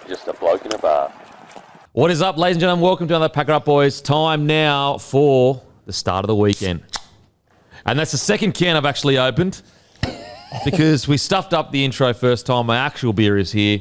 just a bloke in a bar. What is up, ladies and gentlemen? Welcome to another Pack It Up Boys. Time now for the start of the weekend. And that's the second can I've actually opened because we stuffed up the intro first time. My actual beer is here.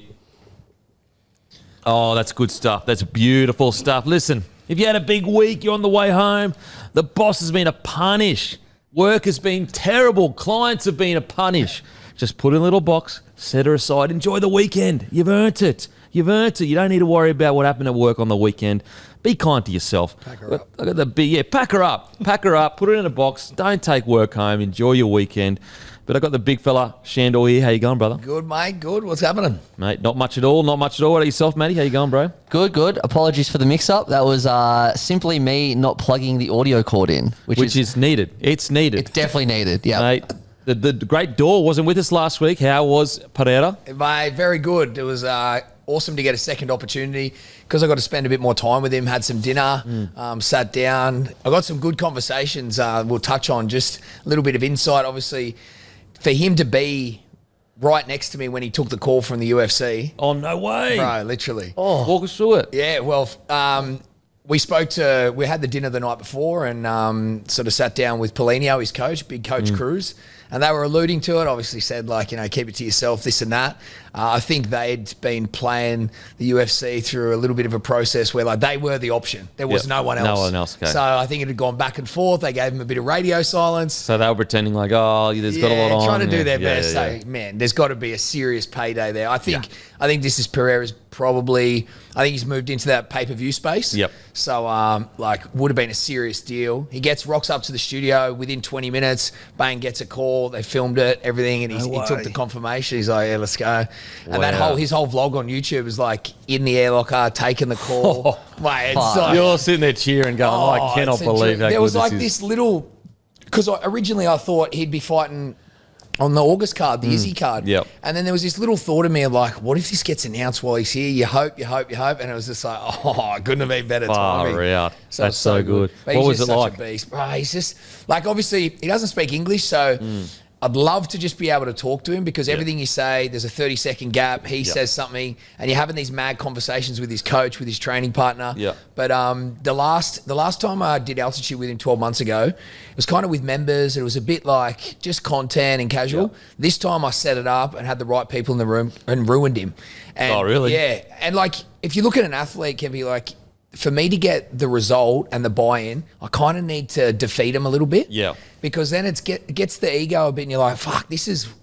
Oh, that's good stuff. That's beautiful stuff. Listen, if you had a big week, you're on the way home, the boss has been a punish. Work has been terrible. Clients have been a punish. Just put in a little box, set her aside, enjoy the weekend. You've earned it. You've earned it. You don't need to worry about what happened at work on the weekend. Be kind to yourself. Pack her up. Look at the big, yeah, pack her up. Pack her up. Put it in a box. Don't take work home. Enjoy your weekend. But I got the big fella, Sandor here. How you going, brother? Good, mate. Good. What's happening? Mate, not much at all. Not much at all. What about yourself, Matty? How you going, bro? Good, good. Apologies for the mix-up. That was simply me not plugging the audio cord in. Which is needed. It's needed. It's definitely needed, yeah. Mate, the great Door wasn't with us last week. How was Pereira? Mate, very good. It was awesome to get a second opportunity because I got to spend a bit more time with him, had some dinner, sat down. I got some good conversations we'll touch on, just a little bit of insight. Obviously, for him to be right next to me when he took the call from the UFC. Oh, no way. Bro, literally. Oh, walk us through it. Yeah, well, we had the dinner the night before and sort of sat down with Paulinho, his coach, big coach Cruz, and they were alluding to it, obviously said like, keep it to yourself, this and that. I think they'd been playing the UFC through a little bit of a process where like they were the option. There was no one else. No one else, okay. So I think it had gone back and forth. They gave him a bit of radio silence. So they were pretending like, oh, there's got a lot on. Trying to do their best. So, man, there's got to be a serious payday there. I think this is Pereira's probably, I think he's moved into that pay-per-view space. Yep. So, would have been a serious deal. He rocks up to the studio within 20 minutes. Bang gets a call. They filmed it, everything, and he took the confirmation. He's like, yeah, let's go. And his whole vlog on YouTube is like in the air locker, taking the call. Mate, it's like, you're sitting there cheering, going, I cannot believe how there good was like this this little, because originally I thought he'd be fighting on the August card, the Izzy card. Yep. And then there was this little thought of me of like, what if this gets announced while he's here? You hope. And it was just like, couldn't have been better timing. Far out. So that's so good. But What he's was it just such like? a beast. Bro, he's just, like, obviously, he doesn't speak English, so I'd love to just be able to talk to him because everything you say, there's a 30-second gap. He says something, and you're having these mad conversations with his coach, with his training partner. Yeah. But the last time I did altitude with him 12 months ago, it was kind of with members. It was a bit like just content and casual. Yeah. This time I set it up and had the right people in the room and ruined him. And, Oh, really? Yeah. And like, if you look at an athlete, can be like, for me to get the result and the buy-in, I kind of need to defeat him a little bit. Yeah. Because then it gets the ego a bit and you're like, fuck, this is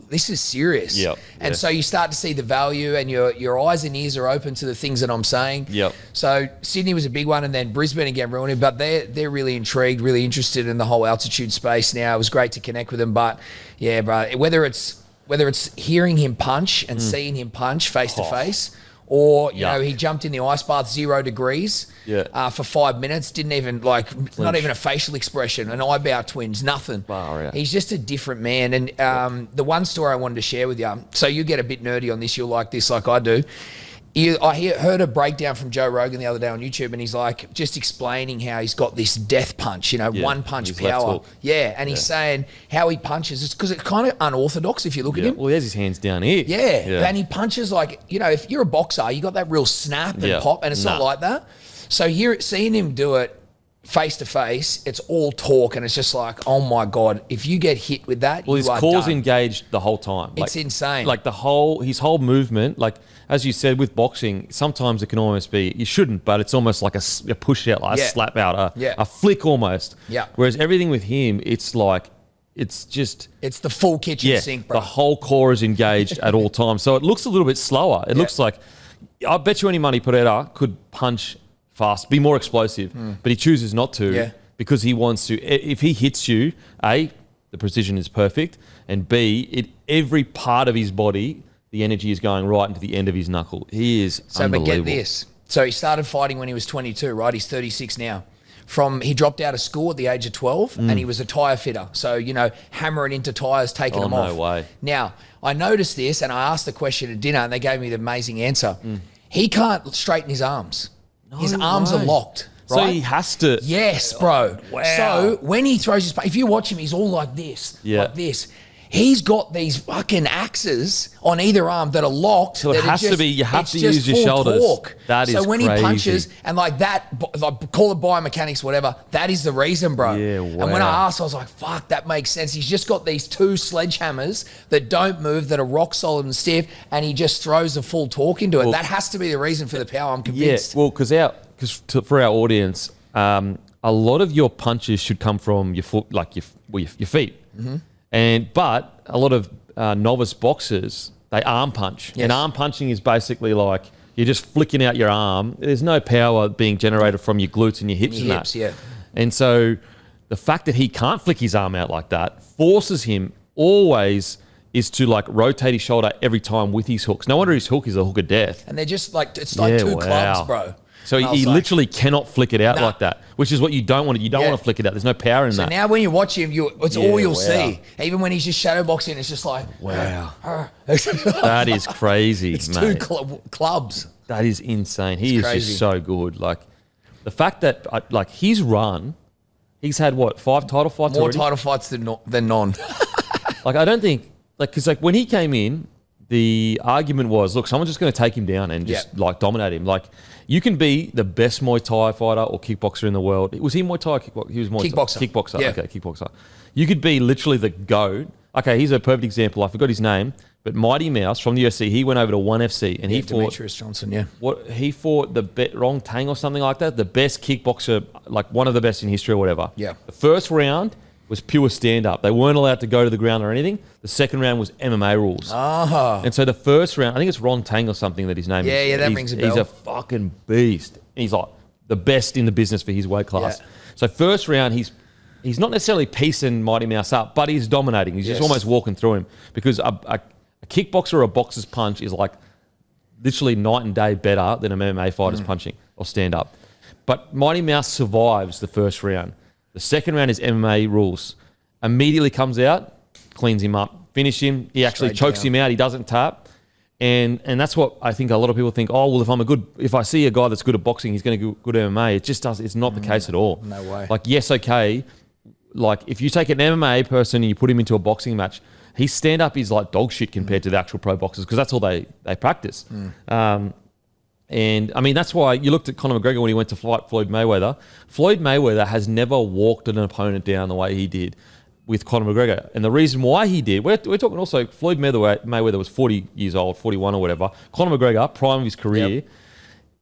serious. Yep. And so you start to see the value and your eyes and ears are open to the things that I'm saying. Yep. So Sydney was a big one and then Brisbane again ruined it, but they're really intrigued, really interested in the whole altitude space now. It was great to connect with them, but yeah, bro, whether it's hearing him punch and seeing him punch face to face, or, he jumped in the ice bath 0 degrees for 5 minutes, didn't even not even a facial expression, an eyebrow twinge, nothing. He's just a different man. And the one story I wanted to share with you, so you get a bit nerdy on this, you'll like this like I do. I heard a breakdown from Joe Rogan the other day on YouTube, and he's like just explaining how he's got this death punch, one punch power. Yeah, and he's saying how he punches. It's because it's kind of unorthodox if you look at him. Well, he has his hands down here. Yeah, and he punches like, if you're a boxer, you got that real snap and pop, and it's not like that. So seeing him do it face to face, it's all talk, and it's just like, oh my God, if you get hit with that, well, his core's engaged the whole time. It's insane. Like his whole movement, like as you said with boxing, sometimes it can almost be, you shouldn't, but it's almost like a push out, like a slap out, a flick almost. Yeah. Whereas everything with him, it's like, it's the full kitchen sink, bro. The whole core is engaged at all times. So it looks a little bit slower. It looks like, I bet you any money Pereira could punch fast, be more explosive, but he chooses not to because he wants to. If he hits you, A, the precision is perfect, and B, every part of his body, the energy is going right into the end of his knuckle. He is unbelievable. But get this. So he started fighting when he was 22, right? He's 36 now. He dropped out of school at the age of 12 and he was a tyre fitter. So, hammering into tyres, taking them off. No way. Now, I noticed this and I asked the question at dinner and they gave me the amazing answer. He can't straighten his arms. His arms are locked. Right? So he has to. Yes, bro. Wow. So when he throws if you watch him, he's all like this, like this. He's got these fucking axes on either arm that are locked. So it has to be, you have to use your full shoulders. Torque. That is so when crazy. he punches and like that, like call it biomechanics, whatever, that is the reason, bro. Yeah, wow. And when I asked, I was like, fuck, that makes sense. He's just got these 2 sledgehammers that don't move, that are rock solid and stiff, and he just throws the full torque into it. That has to be the reason for the power, I'm convinced. Yeah, well, because for our audience, a lot of your punches should come from your foot, like your feet. But a lot of novice boxers, they arm punch. Yes. And arm punching is basically like you're just flicking out your arm. There's no power being generated from your glutes and your hips and that. Yeah. And so the fact that he can't flick his arm out like that forces him always is to like rotate his shoulder every time with his hooks. No wonder his hook is a hook of death. And they're just like, it's like 2 clubs, bro. So he literally cannot flick it out like that, which is what you don't want. You don't want to flick it out. There's no power in that. So now when you watch him, it's all you'll see. Even when he's just shadow boxing, it's just like, wow. That is crazy, it's mate. 2 clubs. That is insane. He is crazy. just so good. Like the fact that like his run, he's had what, 5 title fights More already? title fights than none. Like I don't think because like when he came in, the argument was, look, someone's just going to take him down and just like dominate him. Like you can be the best Muay Thai fighter or kickboxer in the world. Was he Muay Thai or kickboxer? He was Kickboxer. Kickboxer. Yeah. Okay, kickboxer. You could be literally the GOAT. Okay, he's a perfect example. I forgot his name, but Mighty Mouse from the UFC, he went over to ONE FC and he fought Demetrius Johnson, he fought the Wrong Tang or something like that, the best kickboxer, like one of the best in history or whatever. Yeah. The first round was pure stand-up. They weren't allowed to go to the ground or anything. The second round was MMA rules. And so the first round, I think it's Ron Tang or something that his name is. Yeah, that rings a bell. He's a fucking beast. He's like the best in the business for his weight class. Yeah. So first round, he's not necessarily piecing Mighty Mouse up, but he's dominating. He's just almost walking through him because a kickboxer or a boxer's punch is like literally night and day better than an MMA fighter's punching or stand-up. But Mighty Mouse survives the first round. The second round is MMA rules. Immediately comes out, cleans him up, finish him. He actually chokes him out. He doesn't tap. And that's what I think a lot of people think, oh, well, if I see a guy that's good at boxing, he's going to go good at MMA. It just does. It's not the case at all. No way. Like, yes, okay. Like, if you take an MMA person and you put him into a boxing match, his stand-up is like dog shit compared to the actual pro boxers because that's all they practice. And, I mean, that's why you looked at Conor McGregor when he went to fight Floyd Mayweather. Floyd Mayweather has never walked an opponent down the way he did with Conor McGregor. And the reason why he did, we're talking also, Floyd Mayweather was 40 years old, 41 or whatever. Conor McGregor, prime of his career,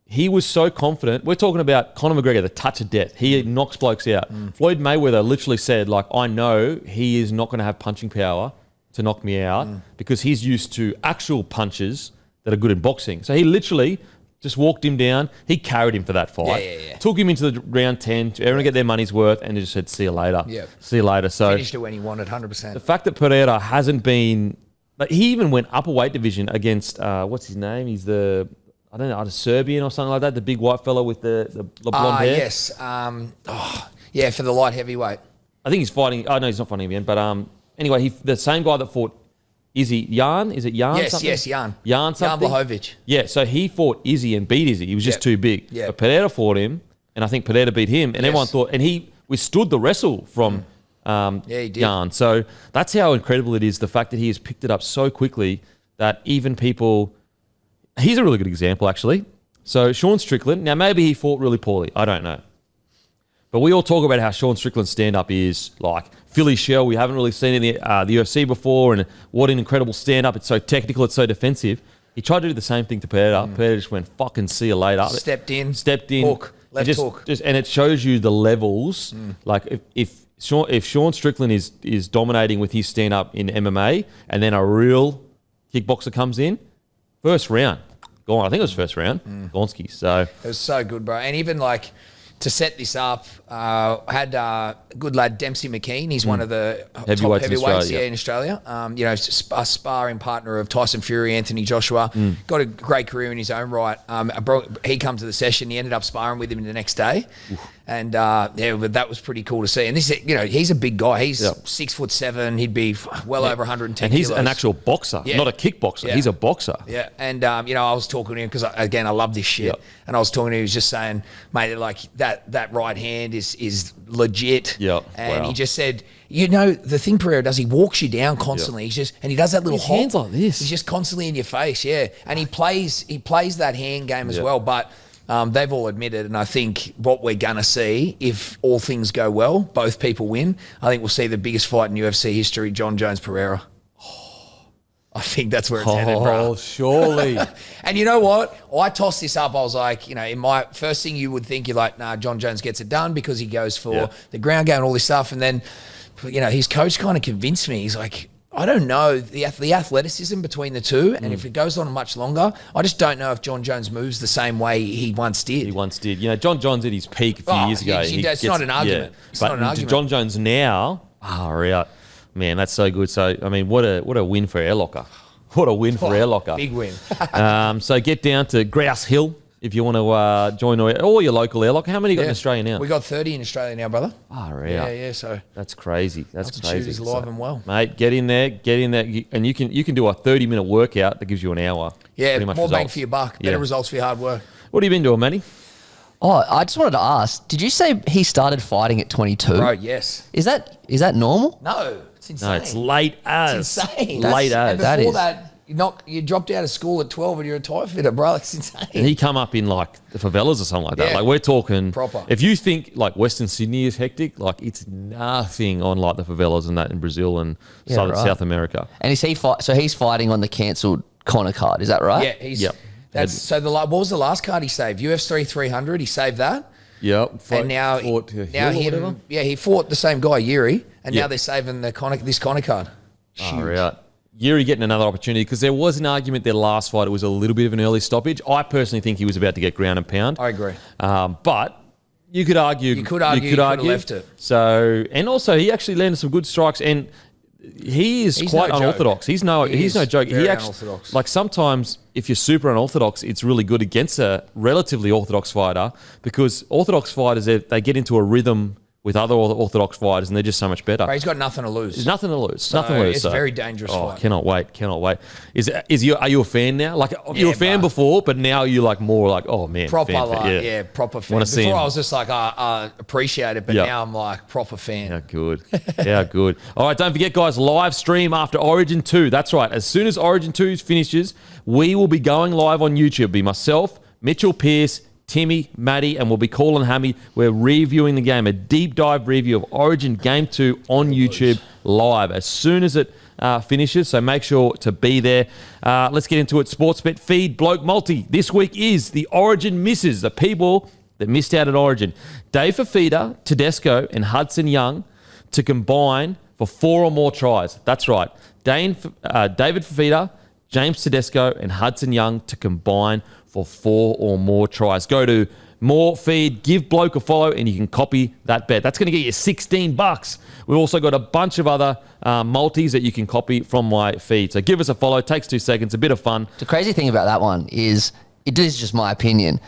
he was so confident. We're talking about Conor McGregor, the touch of death. He knocks blokes out. Floyd Mayweather literally said, like, I know he is not going to have punching power to knock me out because he's used to actual punches that are good in boxing. So he literally just walked him down. He carried him for that fight. Took him into the round 10 to everyone to get their money's worth and just said, see you later. See you later. So finished it when he wanted, 100%. the fact that Pereira hasn't been... Like, he even went up a weight division against... what's his name? He's the... I don't know, either Serbian or something like that. The big white fellow with the blonde hair. Yes. For the light heavyweight. I think he's fighting... Oh, no, he's not fighting again. But anyway, the same guy that fought... Izzy, Jan? Is it Jan? Yes, something? yes, Jan. Jan something? Jan Blachowicz. Yeah, so he fought Izzy and beat Izzy. He was just too big. Yeah. But Pereira fought him, and I think Pereira beat him, and everyone thought... And he withstood the wrestle from he did. Jan. So that's how incredible it is, the fact that he has picked it up so quickly that even people... He's a really good example, actually. So Sean Strickland... Now, maybe he fought really poorly. I don't know. But we all talk about how Sean Strickland's stand-up is like Philly shell. We haven't really seen it in the UFC before, and what an incredible stand-up. It's so technical. It's so defensive. He tried to do the same thing to Pereira. Pereira just went, fucking see you later. Stepped in. Hook. Left hook. And it shows you the levels. Like if Sean Strickland is dominating with his stand-up in MMA, and then a real kickboxer comes in, first round, gone. I think it was first round. Gonski. So it was so good, bro. And even like... To set this up, had a good lad, Dempsey McKean. He's one of the top heavyweights in Australia. A sparring partner of Tyson Fury, Anthony Joshua. Got a great career in his own right. He come to the session. He ended up sparring with him the next day. And but that was pretty cool to see. And this, he's a big guy. He's 6'7". He'd be well over 110 and he's kilos. an actual boxer, not a kickboxer. He's a boxer. Yeah, and I was talking to him because again I love this shit. And I was talking to him. He was just saying, mate, like that right hand is legit. Yeah, and he just said, the thing Pereira does, he walks you down constantly. And he does that little hop. Hands like this. He's just constantly in your face. Yeah, and he plays that hand game as well, but. They've all admitted, and I think what we're going to see, if all things go well, both people win, I think we'll see the biggest fight in UFC history, John Jones Pereira. I think that's where it's headed, bro. Oh, surely. And you know what? I tossed this up. I was like, in my first thing you would think, you're like, nah, John Jones gets it done because he goes for the ground game and all this stuff. And then, his coach kind of convinced me. He's like, I don't know the athleticism between the two, and if it goes on much longer, I just don't know if John Jones moves the same way he once did. John Jones at his peak a few years ago. It's not an argument. It's not an argument. John Jones now, man, that's so good. So I mean, what a win for Air Locker. What a win for Air Locker. Big win. So get down to Grouse Hill if you want to join all your local Air Locker. How many you got in Australia now? We got 30 in Australia now, brother. Yeah. So that's crazy. That's crazy. Altitude is live and well, mate. Get in there, and you can do a 30-minute workout that gives you an hour. Yeah, pretty much more results. bang for your buck. Better results for your hard work. What have you been doing, Matty? Oh, I just wanted to ask, did you say he started fighting at 22? Bro, yes. Is that normal? No, it's insane. No, it's late as. It's insane. Late as. And before that you dropped out of school at 12 and you're a tie fitter, bro. It's insane. And he come up in like the favelas or something like that. Yeah. Like we're talking proper. If you think like Western Sydney is hectic, like it's nothing on like the favelas and that in Brazil and South America. And is he so he's fighting on the cancelled Connor card? Is that right? Yeah, what was the last card he saved? UFC 300. He saved that. Yep. And now he fought the same guy, Yuri, and now they're saving this Connor card. Right. Yuri getting another opportunity because there was an argument their last fight. It was a little bit of an early stoppage. I personally think he was about to get ground and pound. I agree. But you could argue. You could have left it. So, and also he actually landed some good strikes, and he's quite unorthodox. He's no joke. He actually unorthodox. Like sometimes if you're super unorthodox, it's really good against a relatively orthodox fighter because orthodox fighters they get into a rhythm with other orthodox fighters, and they're just so much better. But he's got nothing to lose. There's nothing to lose. So it's a very dangerous fight. Cannot wait. Are you a fan now? Like you were a fan before, but now you're like more like, oh man, proper proper fan. Before I was just like, I appreciate it, but now I'm like proper fan. Yeah, good. Yeah, good. All right, don't forget, guys, live stream after Origin 2. That's right. As soon as Origin 2 finishes, we will be going live on YouTube. It'll be myself, Mitchell Pearce, Timmy, Matty, and we'll be calling Hammy. We're reviewing the game, a deep dive review of Origin Game 2 on YouTube live as soon as it finishes, so make sure to be there. Let's get into it. Sportsbet feed bloke multi. This week is the Origin misses, the people that missed out at Origin. Dave Fafita, Tedesco, and Hudson Young to combine for 4 or more tries. That's right. David Fafita, James Tedesco, and Hudson Young to combine for 4 or more tries. Go to more feed, give bloke a follow, and you can copy that bet. That's going to get you $16. We've also got a bunch of other multis that you can copy from my feed. So give us a follow. It takes 2 seconds. A bit of fun. The crazy thing about that one is, it is just my opinion,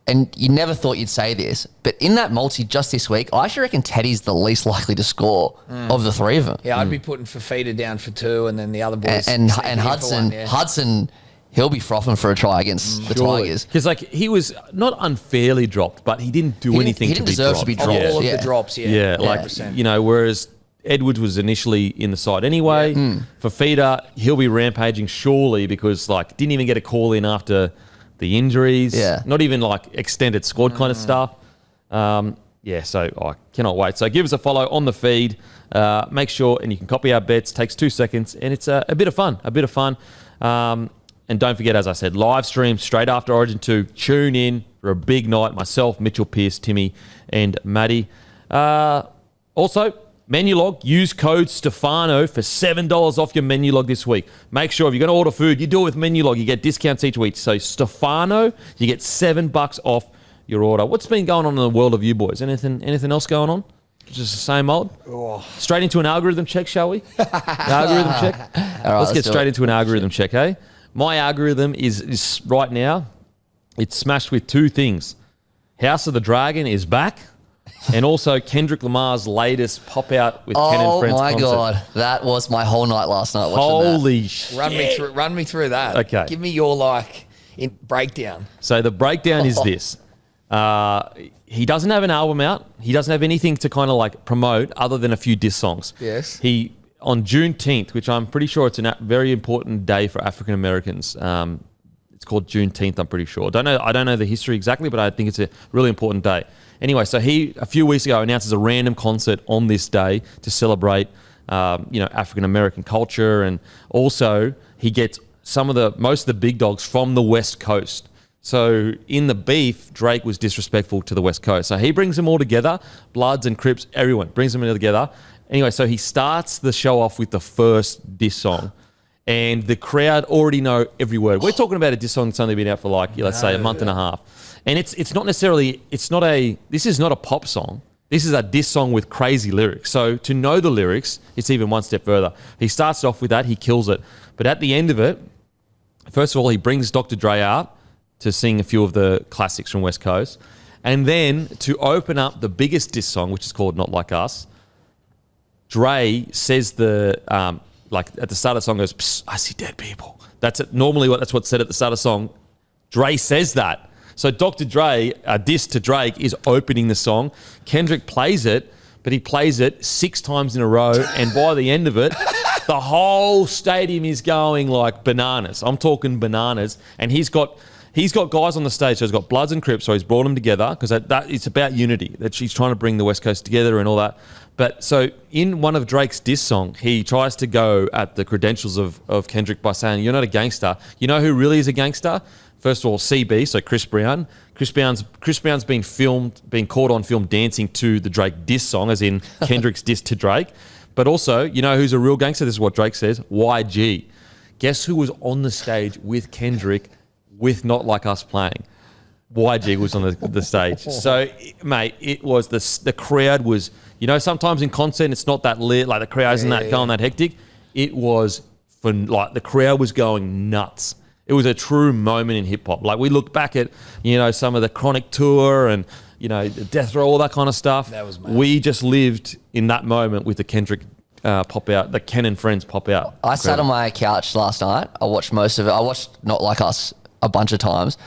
and you never thought you'd say this, but in that multi just this week, I actually reckon Teddy's the least likely to score of the three of them. Yeah, I'd be putting Fafita down for 2, and then the other boys. And Hudson, he'll be frothing for a try against the Tigers. Because he was not unfairly dropped, but he didn't do anything to be dropped. To be dropped. All of the drops, Yeah, 100%. Whereas Edwards was initially in the side anyway. Fafita, he'll be rampaging surely because didn't even get a call in after the injuries. Yeah. Not even extended squad kind of stuff. So I cannot wait. So give us a follow on the feed. Make sure, and you can copy our bets. Takes 2 seconds, and it's a bit of fun. And don't forget, as I said, live stream straight after Origin 2. Tune in for a big night. Myself, Mitchell Pearce, Timmy, and Matty. Also, menu log. Use code Stefano for $7 off your menu log this week. Make sure if you're going to order food, you do it with menu log. You get discounts each week. So Stefano, you get $7 off your order. What's been going on in the world of you boys? Anything else going on? Just the same old? Straight into an algorithm check, shall we? Algorithm check? All right, let's get straight into an algorithm check, eh? My algorithm is right now, it's smashed with 2 things. House of the Dragon is back. And also Kendrick Lamar's latest pop out with Ken and Friends. Oh my concert. God, that was my whole night last night watching Holy shit! Run me through that. Okay. Give me your breakdown. So the breakdown is this: he doesn't have an album out. He doesn't have anything to kind of like promote other than a few diss songs. Yes. He on Juneteenth, which I'm pretty sure it's a very important day for African Americans. It's called Juneteenth. I'm pretty sure. I don't know the history exactly, but I think it's a really important day. Anyway, so he a few weeks ago announces a random concert on this day to celebrate, African American culture, and also he gets most of the big dogs from the West Coast. So in the beef, Drake was disrespectful to the West Coast. So he brings them all together, Bloods and Crips, everyone brings them together. Anyway, so he starts the show off with the first diss song. And the crowd already know every word. We're talking about a diss song that's only been out for let's say a month and a half. And this is not a pop song. This is a diss song with crazy lyrics. So to know the lyrics, it's even one step further. He starts off with that, he kills it. But at the end of it, first of all, he brings Dr. Dre out to sing a few of the classics from West Coast. And then to open up the biggest diss song, which is called Not Like Us, Dre says at the start of the song goes, "Psst, I see dead people." That's it. Normally that's what's said at the start of the song. Dre says that. So Dr. Dre, a diss to Drake, is opening the song. Kendrick plays it, but he plays it 6 times in a row. And by the end of it, the whole stadium is going like bananas. I'm talking bananas. And he's got guys on the stage. So he's got Bloods and Crips. So he's brought them together because that it's about unity. That she's trying to bring the West Coast together and all that. But so in one of Drake's diss song, he tries to go at the credentials of Kendrick by saying, "You're not a gangster." You know who really is a gangster? First of all, CB, so Chris Brown. Chris Brown's been caught on film dancing to the Drake diss song, as in Kendrick's diss to Drake. But also, you know who's a real gangster? This is what Drake says. YG. Guess who was on the stage with Kendrick with Not Like Us playing? YG was on the stage. So, mate, it was the crowd was, sometimes in concert it's not that lit, like the crowd isn't going that hectic. It was the crowd was going nuts. It was a true moment in hip hop. Like we look back at, some of the Chronic tour and, Death Row, all that kind of stuff. That was mad. We just lived in that moment with the Kendrick pop out, the Ken and Friends pop out. I sat on my couch last night. I watched most of it. I watched Not Like Us a bunch of times.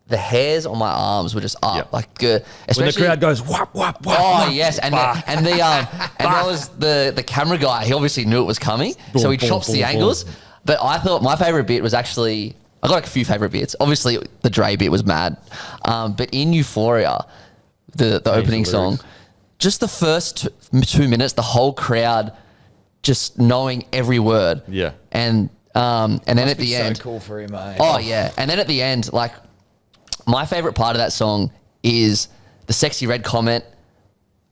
The hairs on my arms were just up, like good. When the crowd goes whap whap whap. Oh whap, yes, and there was the camera guy. He obviously knew it was coming, so he chops the angles. But I thought my favorite bit was actually, I got a few favorite bits. Obviously, the Dre bit was mad, but in Euphoria, the opening song, just the first 2 minutes, the whole crowd just knowing every word. Yeah, and then at the end, so cool for him, mate. Oh yeah, and then at the end, like. My favorite part of that song is the Sexy Red comment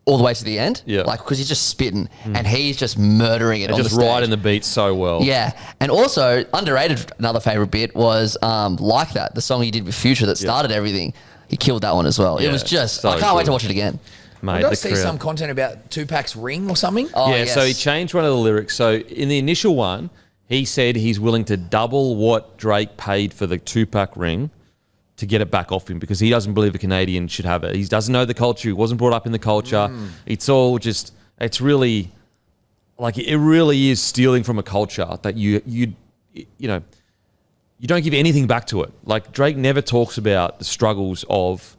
all the way to the end. Yeah. Like, because he's just spitting and he's just murdering it on the just stage. riding the beat so well. Yeah. And also, underrated, another favorite bit was Like That, the song he did with Future that started everything. He killed that one as well. Yeah, it was just, so I can't wait good. to watch it again. Mate, Did I see some content about Tupac's ring or something? Oh, yeah, yes. so he changed one of the lyrics. So in the initial one, he said he's willing to double what Drake paid for the Tupac ring to get it back off him because he doesn't believe a Canadian should have it. He doesn't know the culture. He wasn't brought up in the culture. It's all just, it's really, like, it really is stealing from a culture that you don't give anything back to it. Like, Drake never talks about the struggles of,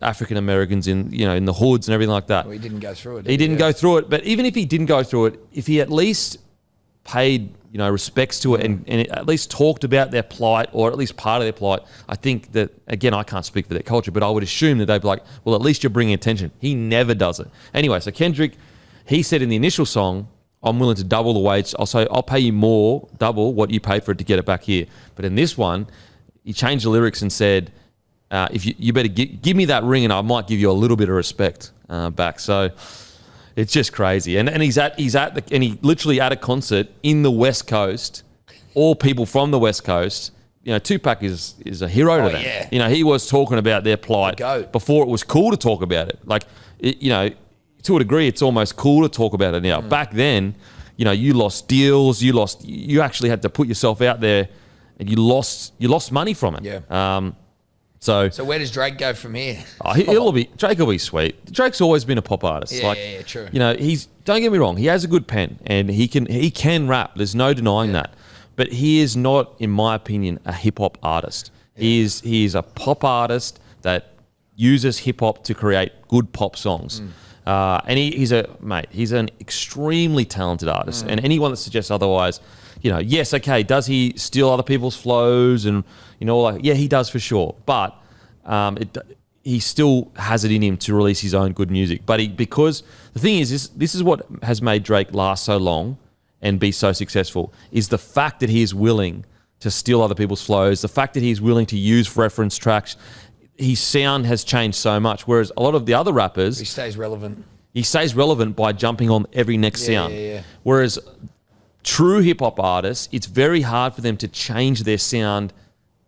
African Americans in the hoods and everything like that. Well, he didn't go through it. He didn't go through it. But even if he didn't go through it, if he at least paid respects to it and at least talked about their plight or at least part of their plight, I think that, again, I can't speak for their culture, but I would assume that they'd be like, well, at least you're bringing attention. He never does it. Anyway, so Kendrick, he said in the initial song, I'm willing to double the wage. I'll pay you more, double what you paid for it to get it back here. But in this one, he changed the lyrics and said, if you better give me that ring and I might give you a little bit of respect back. So it's just crazy, and he literally at a concert in the West Coast, all people from the West Coast. Tupac is a hero to them. Yeah. He was talking about their plight before it was cool to talk about it. Like, to a degree, it's almost cool to talk about it now. Back then, you lost deals, you actually had to put yourself out there, and you lost money from it. Yeah. So where does Drake go from here? Drake will be sweet. Drake's always been a pop artist. Yeah, true. You know, don't get me wrong, he has a good pen and he can rap. There's no denying that. But he is not, in my opinion, a hip hop artist. He is a pop artist that uses hip hop to create good pop songs. And he's an extremely talented artist. And anyone that suggests otherwise, you know, yes, okay, does he steal other people's flows and, you know, like, yeah, he does for sure. But he still has it in him to release his own good music. But because the thing is, this is what has made Drake last so long and be so successful, is the fact that he is willing to steal other people's flows, the fact that he's willing to use reference tracks. His sound has changed so much, whereas a lot of the other rappers... He stays relevant. He stays relevant by jumping on every next sound. Whereas true hip-hop artists, it's very hard for them to change their sound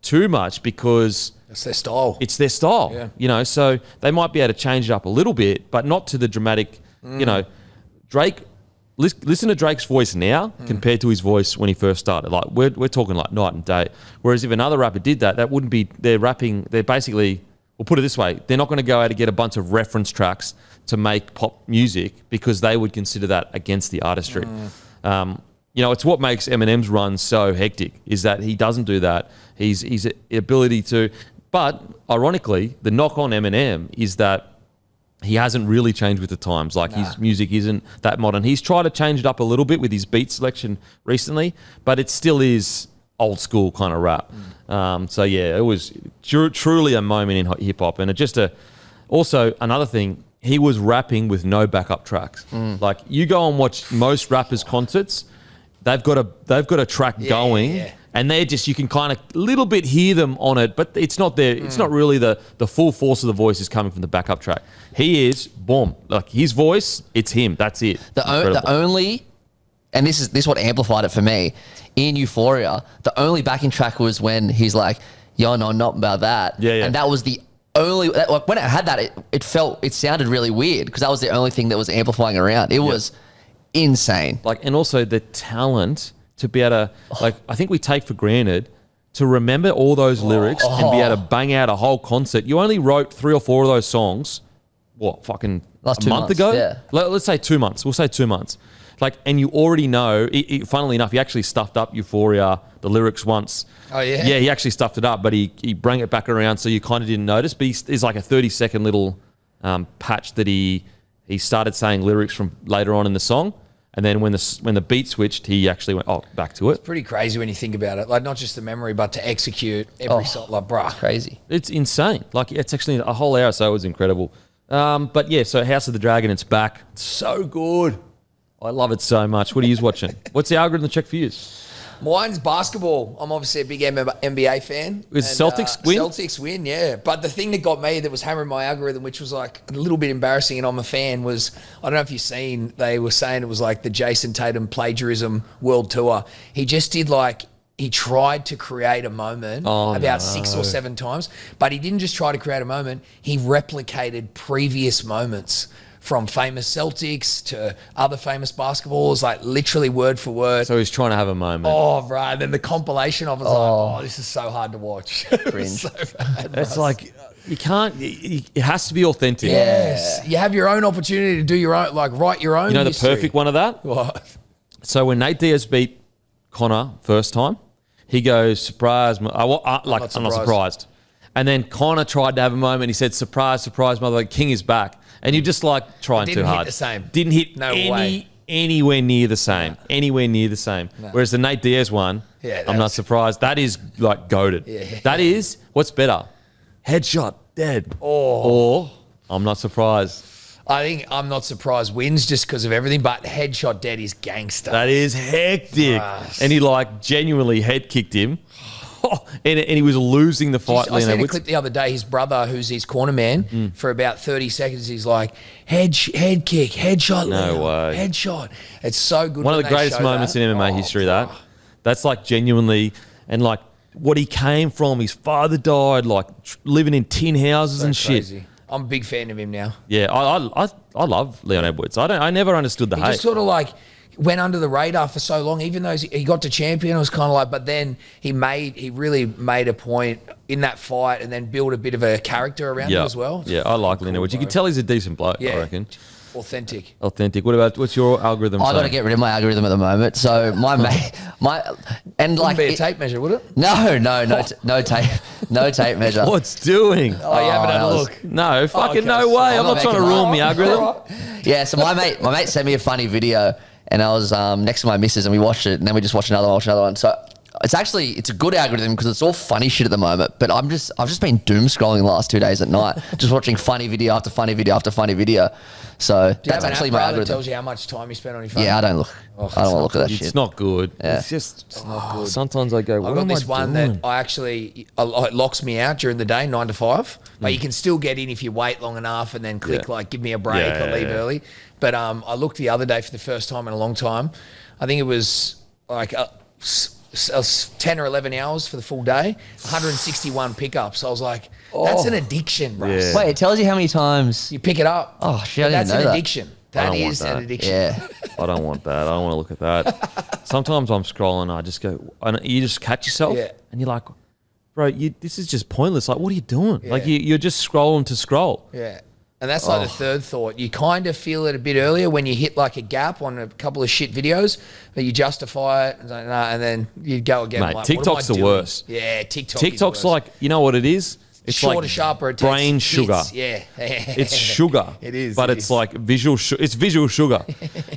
too much because... It's their style. It's their style. Yeah. You know, so they might be able to change it up a little bit, but not to the dramatic... You know, Drake... Listen to Drake's voice now compared to his voice when he first started. Like we're talking like night and day. Whereas if another rapper did that, that wouldn't be. They're rapping. They're basically. We'll put it this way: they're not going to go out and get a bunch of reference tracks to make pop music because they would consider that against the artistry. You know, it's what makes Eminem's run so hectic is that he doesn't do that. He's ability to. But ironically, the knock on Eminem is that he hasn't really changed with the times. Like his music isn't that modern. He's tried to change it up a little bit with his beat selection recently, but it still is old school kind of rap. So yeah, it was truly a moment in hip hop, and also another thing. He was rapping with no backup tracks. Like you go and watch most rappers' concerts, they've got a track going. Yeah. And they're just, you can kind of little bit hear them on it, but it's not there. It's not really the full force of the voice is coming from the backup track. He is, boom, like his voice, it's him. That's it. The only, and this is what amplified it for me, in Euphoria, the only backing track was when he's like, yo, no, not about that. Yeah. And that was the only, like when it had that, it sounded really weird because that was the only thing that was amplifying around. It was insane. Like, and also the talent to be able to, like, I think we take for granted to remember all those lyrics and be able to bang out a whole concert. You only wrote 3 or 4 of those songs, fucking last a month ago? Yeah. Let's say 2 months. We'll say 2 months. Like, and you already know, funnily enough, he actually stuffed up Euphoria, the lyrics once. Oh, yeah? Yeah, he actually stuffed it up, but he brought it back around so you kind of didn't notice. But there's like a 30-second little patch that he started saying lyrics from later on in the song. And then when the beat switched, he actually went back to it. It's pretty crazy when you think about it. Like not just the memory, but to execute every song. Like, bruh. Crazy. It's insane. Like it's actually a whole hour or so. It was incredible. But yeah, so House of the Dragon, it's back. It's so good. I love it so much. What are you watching? What's the algorithm check for you? Mine's basketball. I'm obviously a big NBA fan. Was Celtics win? Celtics win, yeah. But the thing that got me that was hammering my algorithm, which was like a little bit embarrassing and I'm a fan, was, I don't know if you've seen, they were saying it was like the Jason Tatum plagiarism world tour. He just did he tried to create a moment about 6 or 7 times, but he didn't just try to create a moment. He replicated previous moments from famous Celtics to other famous basketballers, like literally word for word. So he's trying to have a moment. Oh, bro. And then the compilation of it was like, this is so hard to watch. Cringe. So bad, it's like, you can't, it has to be authentic. Yes. Yeah. You have your own opportunity to do your own, like write your own You know history. the perfect one of that? What? So when Nate Diaz beat Connor first time, he goes, surprise, I'm not surprised. And then Connor tried to have a moment. He said, surprise, surprise, mother, King is back. And you're just like trying too hard. Didn't hit the same. Didn't hit No way. anywhere near the same. No. Anywhere near the same. No. Whereas the Nate Diaz one, I'm not surprised. That is like goated. Yeah. That is, what's better? Headshot, dead. Or I'm not surprised. I think I'm not surprised wins just because of everything, but headshot dead is gangster. That is hectic. Christ. And he like genuinely head kicked him. And he was losing the fight. I seen a clip the other day. His brother, who's his corner man, for about 30 seconds, he's like, head kick, headshot. No way. Headshot. It's so good. One of the greatest moments in MMA history, That's like genuinely, and like what he came from, his father died, like living in tin houses and crazy. Shit. I'm a big fan of him now. Yeah, I love Leon Edwards. I never understood the hate. Just sort of like, went under the radar for so long, even though he got to champion. It was kind of like, but then he really made a point in that fight and then build a bit of a character around him as well. Yeah, I like Leonard. You can tell he's a decent bloke, I reckon. Authentic. What's your algorithm? I got to get rid of my algorithm at the moment. So my Wouldn't be a tape measure, would it? No tape measure. What's doing? Oh, you haven't had a look. No, fucking no way. I'm not trying to ruin my algorithm. Yeah, so my mate sent me a funny video, and I was next to my missus, and we watched it, and then we just watched another one. So it's a good algorithm because it's all funny shit at the moment. But I've just been doom scrolling the last 2 days at night, just watching funny video after funny video after funny video. So that's actually my algorithm. That tells you how much time you spend on your phone. Yeah, I don't look. I don't want to look at that shit. It's not good. Yeah. It's not good. Sometimes I go, I got this one that it locks me out during the day, 9 to 5. But you can still get in if you wait long enough and then click give me a break or leave early. But I looked the other day for the first time in a long time. I think it was like 10 or 11 hours for the full day, 161 pickups. I was like, that's an addiction, bro. Yeah. Wait, it tells you how many times You pick it up. Oh, shit, I didn't That's know an that. addiction. That is an addiction. Yeah. I don't want that. I don't want to look at that. Sometimes I'm scrolling, I just go, and you just catch yourself, and you're like, bro, this is just pointless. Like, what are you doing? Yeah. Like, you're just scrolling to scroll. Yeah. And that's like the third thought. You kind of feel it a bit earlier when you hit like a gap on a couple of shit videos, but you justify it, and then you go again. Mate, like, TikTok's the worst. Yeah, TikTok's TikTok's like, you know what it is? It's shorter, like sharper, it brain takes sugar. hits. Yeah. It's sugar. It is. But it it's is. like visual sugar.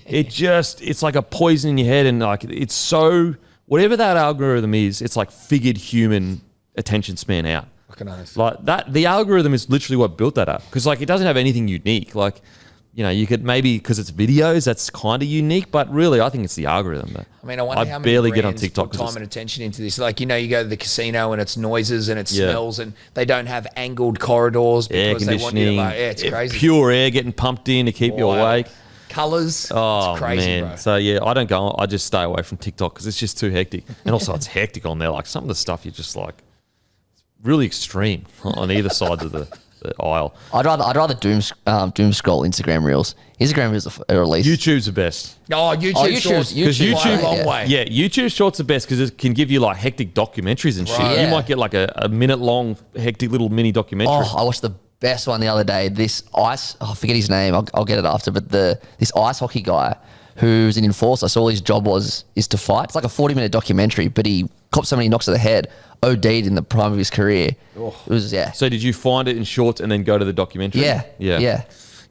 It's like a poison in your head, and like it's so, whatever that algorithm is, it's like figured human attention span out. Like that, the algorithm is literally what built that up, because like it doesn't have anything unique. Like, you know, you could maybe, because it's videos, that's kind of unique, but really I think it's the algorithm. I mean, I wonder how many barely get on brands TikTok put time and attention into this. Like, you know, you go to the casino and it's noises and it's smells, and they don't have angled corridors because they want you to, like, it's crazy. Pure air getting pumped in to keep you awake. Colours, oh, it's crazy, man. bro. So yeah, I don't go. I just stay away from TikTok because it's just too hectic, and also it's hectic on there. Like some of the stuff you're just like, really extreme on either side of the aisle. I'd rather doom scroll Instagram Reels. Instagram Reels are released. YouTube's the best. Oh, YouTube Shorts. Because YouTube, a long way. Yeah, YouTube Shorts are best because it can give you like hectic documentaries and shit. Yeah. You might get like a minute long hectic little mini documentary. Oh, I watched the best one the other day. This I forget his name. I'll get it after. But this ice hockey guy who's an enforcer. So all his job is to fight. It's like a 40-minute documentary, but he copped so many knocks to the head, OD'd in the prime of his career. It was, So did you find it in Shorts and then go to the documentary? Yeah. Yeah,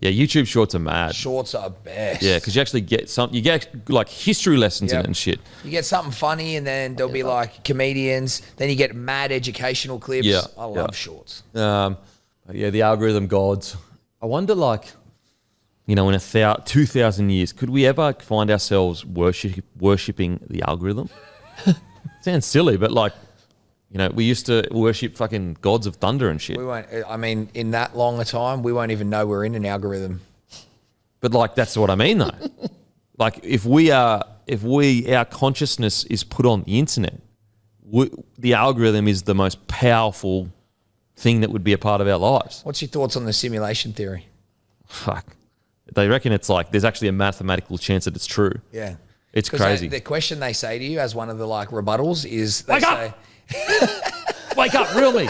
YouTube Shorts are mad. Shorts are best. Yeah, because you actually get you get like history lessons in it and shit. You get something funny, and then there'll be like comedians. Then you get mad educational clips. Yeah, I love Shorts. Yeah, the algorithm gods. I wonder, like, you know, in 2,000 years, could we ever find ourselves worshipping the algorithm? Sounds silly, but like, you know, we used to worship fucking gods of thunder and shit. We won't. I mean, in that long a time, we won't even know we're in an algorithm. But like, that's what I mean, though. Like, if our consciousness is put on the internet, the algorithm is the most powerful thing that would be a part of our lives. What's your thoughts on the simulation theory? Fuck. They reckon it's like there's actually a mathematical chance that it's true. Yeah. It's crazy. The question they say to you as one of the like rebuttals is they Wake say, up! Wake up, reel me.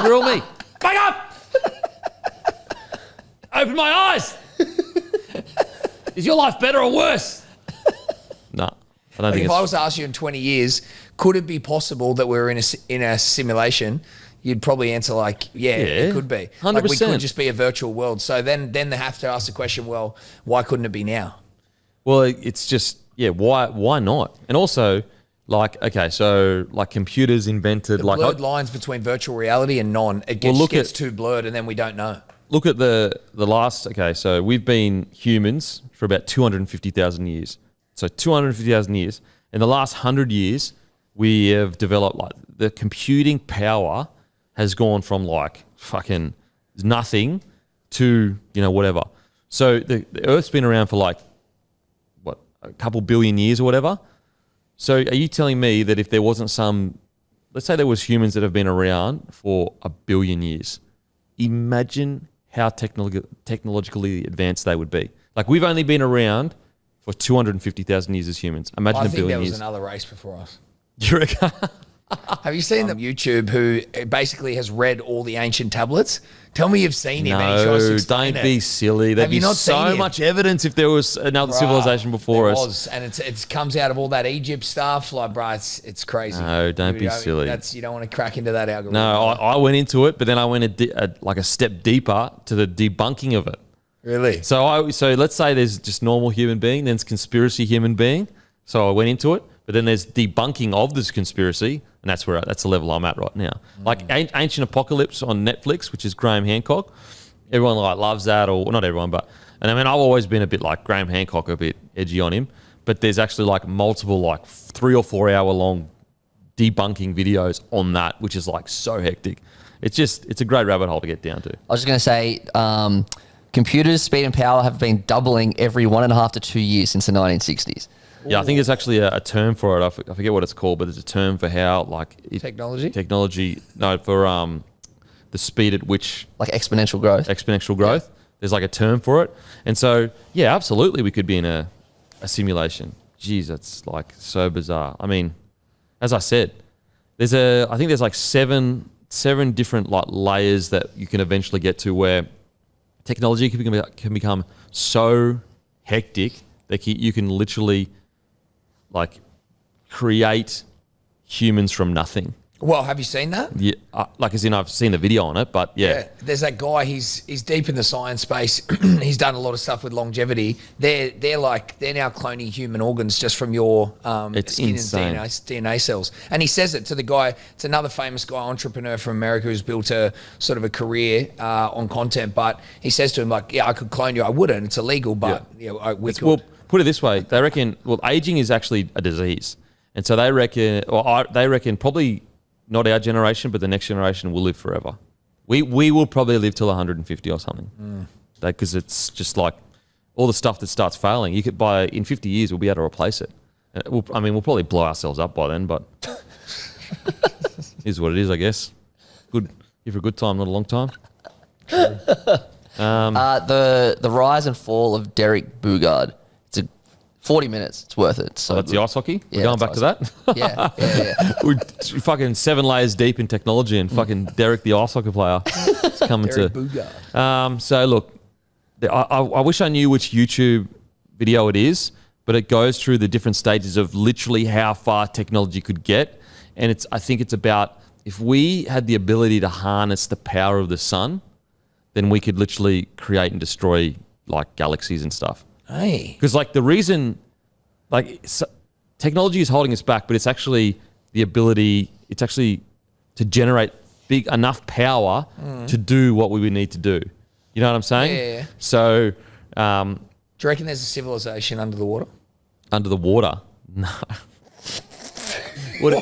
Reel me. Wake up! Open my eyes! Is your life better or worse? No, I don't think if it's... I was to ask you in 20 years, could it be possible that we're in a simulation? You'd probably answer like, yeah, it could be. 100%. Like we could just be a virtual world. So then they have to ask the question, well, why couldn't it be now? Well, it's just, yeah, why not? And also, like, okay, so like computers invented... The like blurred lines between virtual reality and non, it gets too blurred and then we don't know. Look at the last... Okay, so we've been humans for about 250,000 years. So 250,000 years. In the last 100 years, we have developed, like, the computing power has gone from like fucking nothing to, you know, whatever. So the Earth's been around for like, what, a couple billion years or whatever. So are you telling me that if there wasn't some, let's say there was humans that have been around for 1 billion years, imagine how technologically advanced they would be. Like, we've only been around for 250,000 years as humans. Imagine I a think billion there was years. another race before us. You reckon? Have you seen the YouTube who basically has read all the ancient tablets? Tell me you've seen him. And he tries to No, explain don't it. be silly. There'd Have you be not so seen him? much evidence if there was another civilization before There us. was, and it comes out of all that Egypt stuff. Like, bro, it's crazy. No, don't be silly. You don't want to crack into that algorithm. No, I went into it, but then I went like a step deeper to the debunking of it. Really? So let's say there's just normal human being, then there's conspiracy human being. So I went into it, but then there's debunking of this conspiracy, and that's the level I'm at right now. Like Ancient Apocalypse on Netflix, which is Graham Hancock. Everyone like loves that, or not everyone, but and I mean I've always been a bit like Graham Hancock, a bit edgy on him. But there's actually like multiple like 3 or 4 hour long debunking videos on that, which is like so hectic. It's a great rabbit hole to get down to. I was just going to say, computers, speed and power have been doubling every 1.5 to 2 years since the 1960s. Yeah, I think there's actually a term for it. I forget what it's called, but there's a term for how like Technology? No, for the speed at which Like exponential growth. growth. There's like a term for it, and so yeah, absolutely, we could be in a simulation. Jeez, that's like so bizarre. I mean, as I said, I think there's like seven different like layers that you can eventually get to where technology can become so hectic that you can literally like create humans from nothing. Well, have you seen that? Yeah, like as in I've seen the video on it, but yeah. There's that guy. He's deep in the science space. He's done a lot of stuff with longevity. They're now cloning human organs just from your It's skin insane. and DNA cells. And he says it to the guy. It's another famous guy, entrepreneur from America, who's built a sort of a career on content. But he says to him like, "Yeah, I could clone you. I wouldn't. It's illegal, but we could." Well, put it this way: they reckon aging is actually a disease, and so they reckon probably not our generation, but the next generation will live forever. We will probably live till 150 or something, because it's just like all the stuff that starts failing. You could in 50 years we'll be able to replace it. We'll probably blow ourselves up by then, but is what it is, I guess. Good, here for a good time, not a long time. The rise and fall of Derek Boogaard. It's 40 minutes. It's worth it. So That's the ice hockey. Yeah, We're going back that's to that. yeah. We're fucking 7 layers deep in technology, and fucking Derek, the ice hockey player, is coming Derek to. Boogaard. So look, I wish I knew which YouTube video it is, but it goes through the different stages of literally how far technology could get, and I think it's about if we had the ability to harness the power of the sun, then we could literally create and destroy like galaxies and stuff. Hey. Because like the reason, like technology is holding us back, but it's actually the ability, it's actually to generate big enough power to do what we would need to do. You know what I'm saying? Yeah. So, Do you reckon there's a civilization under the water? under the water, no. What?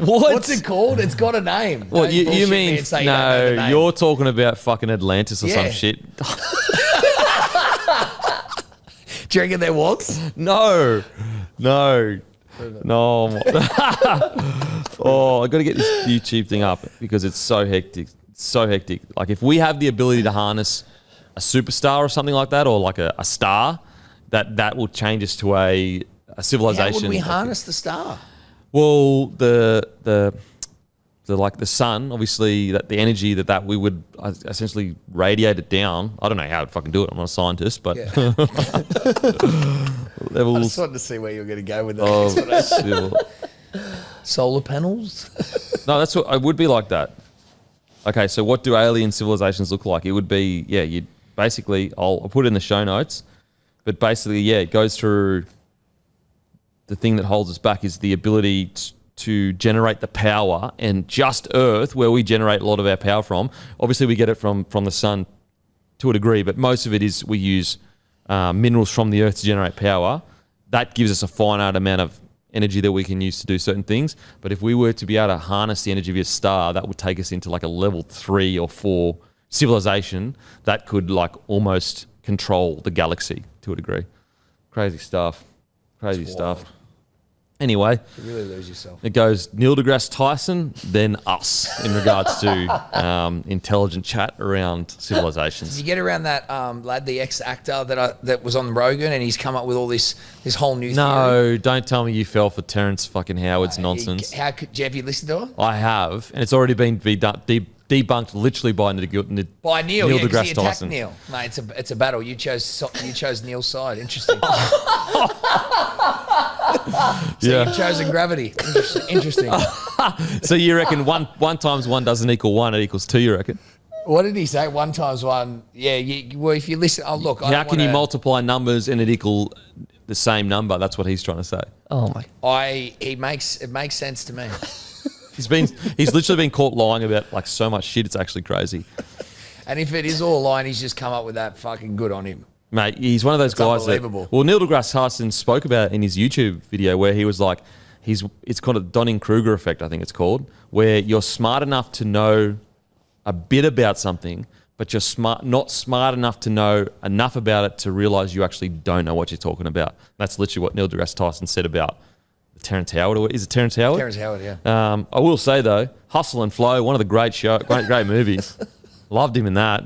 What's it called? It's got a name. Well, Don't you bullshit me mean and say you don't know the no? name. You're talking about fucking Atlantis or some Yeah. shit. Do you reckon there was? No. Oh, I got to get this YouTube thing up because it's so hectic. It's so hectic. Like if we have the ability to harness a superstar or something like that, or like a star, that will change us to a civilization. How would we harness the star? Well, the like the sun, obviously, that the energy that we would essentially radiate it down. I don't know how I'd fucking do it. I'm not a scientist, but I levels just wanted to see where you're going to go with of that. civil. Solar panels? No, that's what it would be like that. Okay, so what do alien civilizations look like? It would be, you'd basically, I'll put it in the show notes, but basically, it goes through the thing that holds us back is the ability to generate the power, and just Earth, where we generate a lot of our power from. Obviously, we get it from the sun to a degree, but most of it is we use minerals from the Earth to generate power. That gives us a finite amount of energy that we can use to do certain things. But if we were to be able to harness the energy of a star, that would take us into like a level 3 or 4 civilization that could like almost control the galaxy to a degree. Crazy stuff. Crazy stuff. Anyway, You really lose yourself. it goes Neil deGrasse Tyson, then us in regards to intelligent chat around civilizations. Did you get around that lad, the ex-actor that was on Rogan, and he's come up with all this whole new theory? No, don't tell me you fell for Terrence fucking Howard's nonsense. How could Jeff? You listen to it? I have, and it's already been debunked literally by Neil Neil deGrasse he attacked Tyson. Neil. Mate, it's a battle. You chose Neil's side. Interesting. So you've chosen gravity. Interesting. So you reckon one times one doesn't equal one, it equals two, you reckon? What did he say? 1 times 1. Yeah. Well, if you listen, look. How can you multiply numbers and it equal the same number? That's what he's trying to say. Oh my! It makes sense to me. He's literally been caught lying about like so much shit. It's actually crazy. And if it is all lying, he's just come up with that. Fucking good on him. Mate, he's one of those guys that... Well, Neil deGrasse Tyson spoke about it in his YouTube video where he was like, it's called a Dunning-Kruger effect, I think it's called, where you're smart enough to know a bit about something, but you're not smart enough to know enough about it to realize you actually don't know what you're talking about. That's literally what Neil deGrasse Tyson said about Terrence Howard. Is it Terrence Howard? Terrence Howard, yeah. I will say, though, Hustle and Flow, one of the great movies. Loved him in that.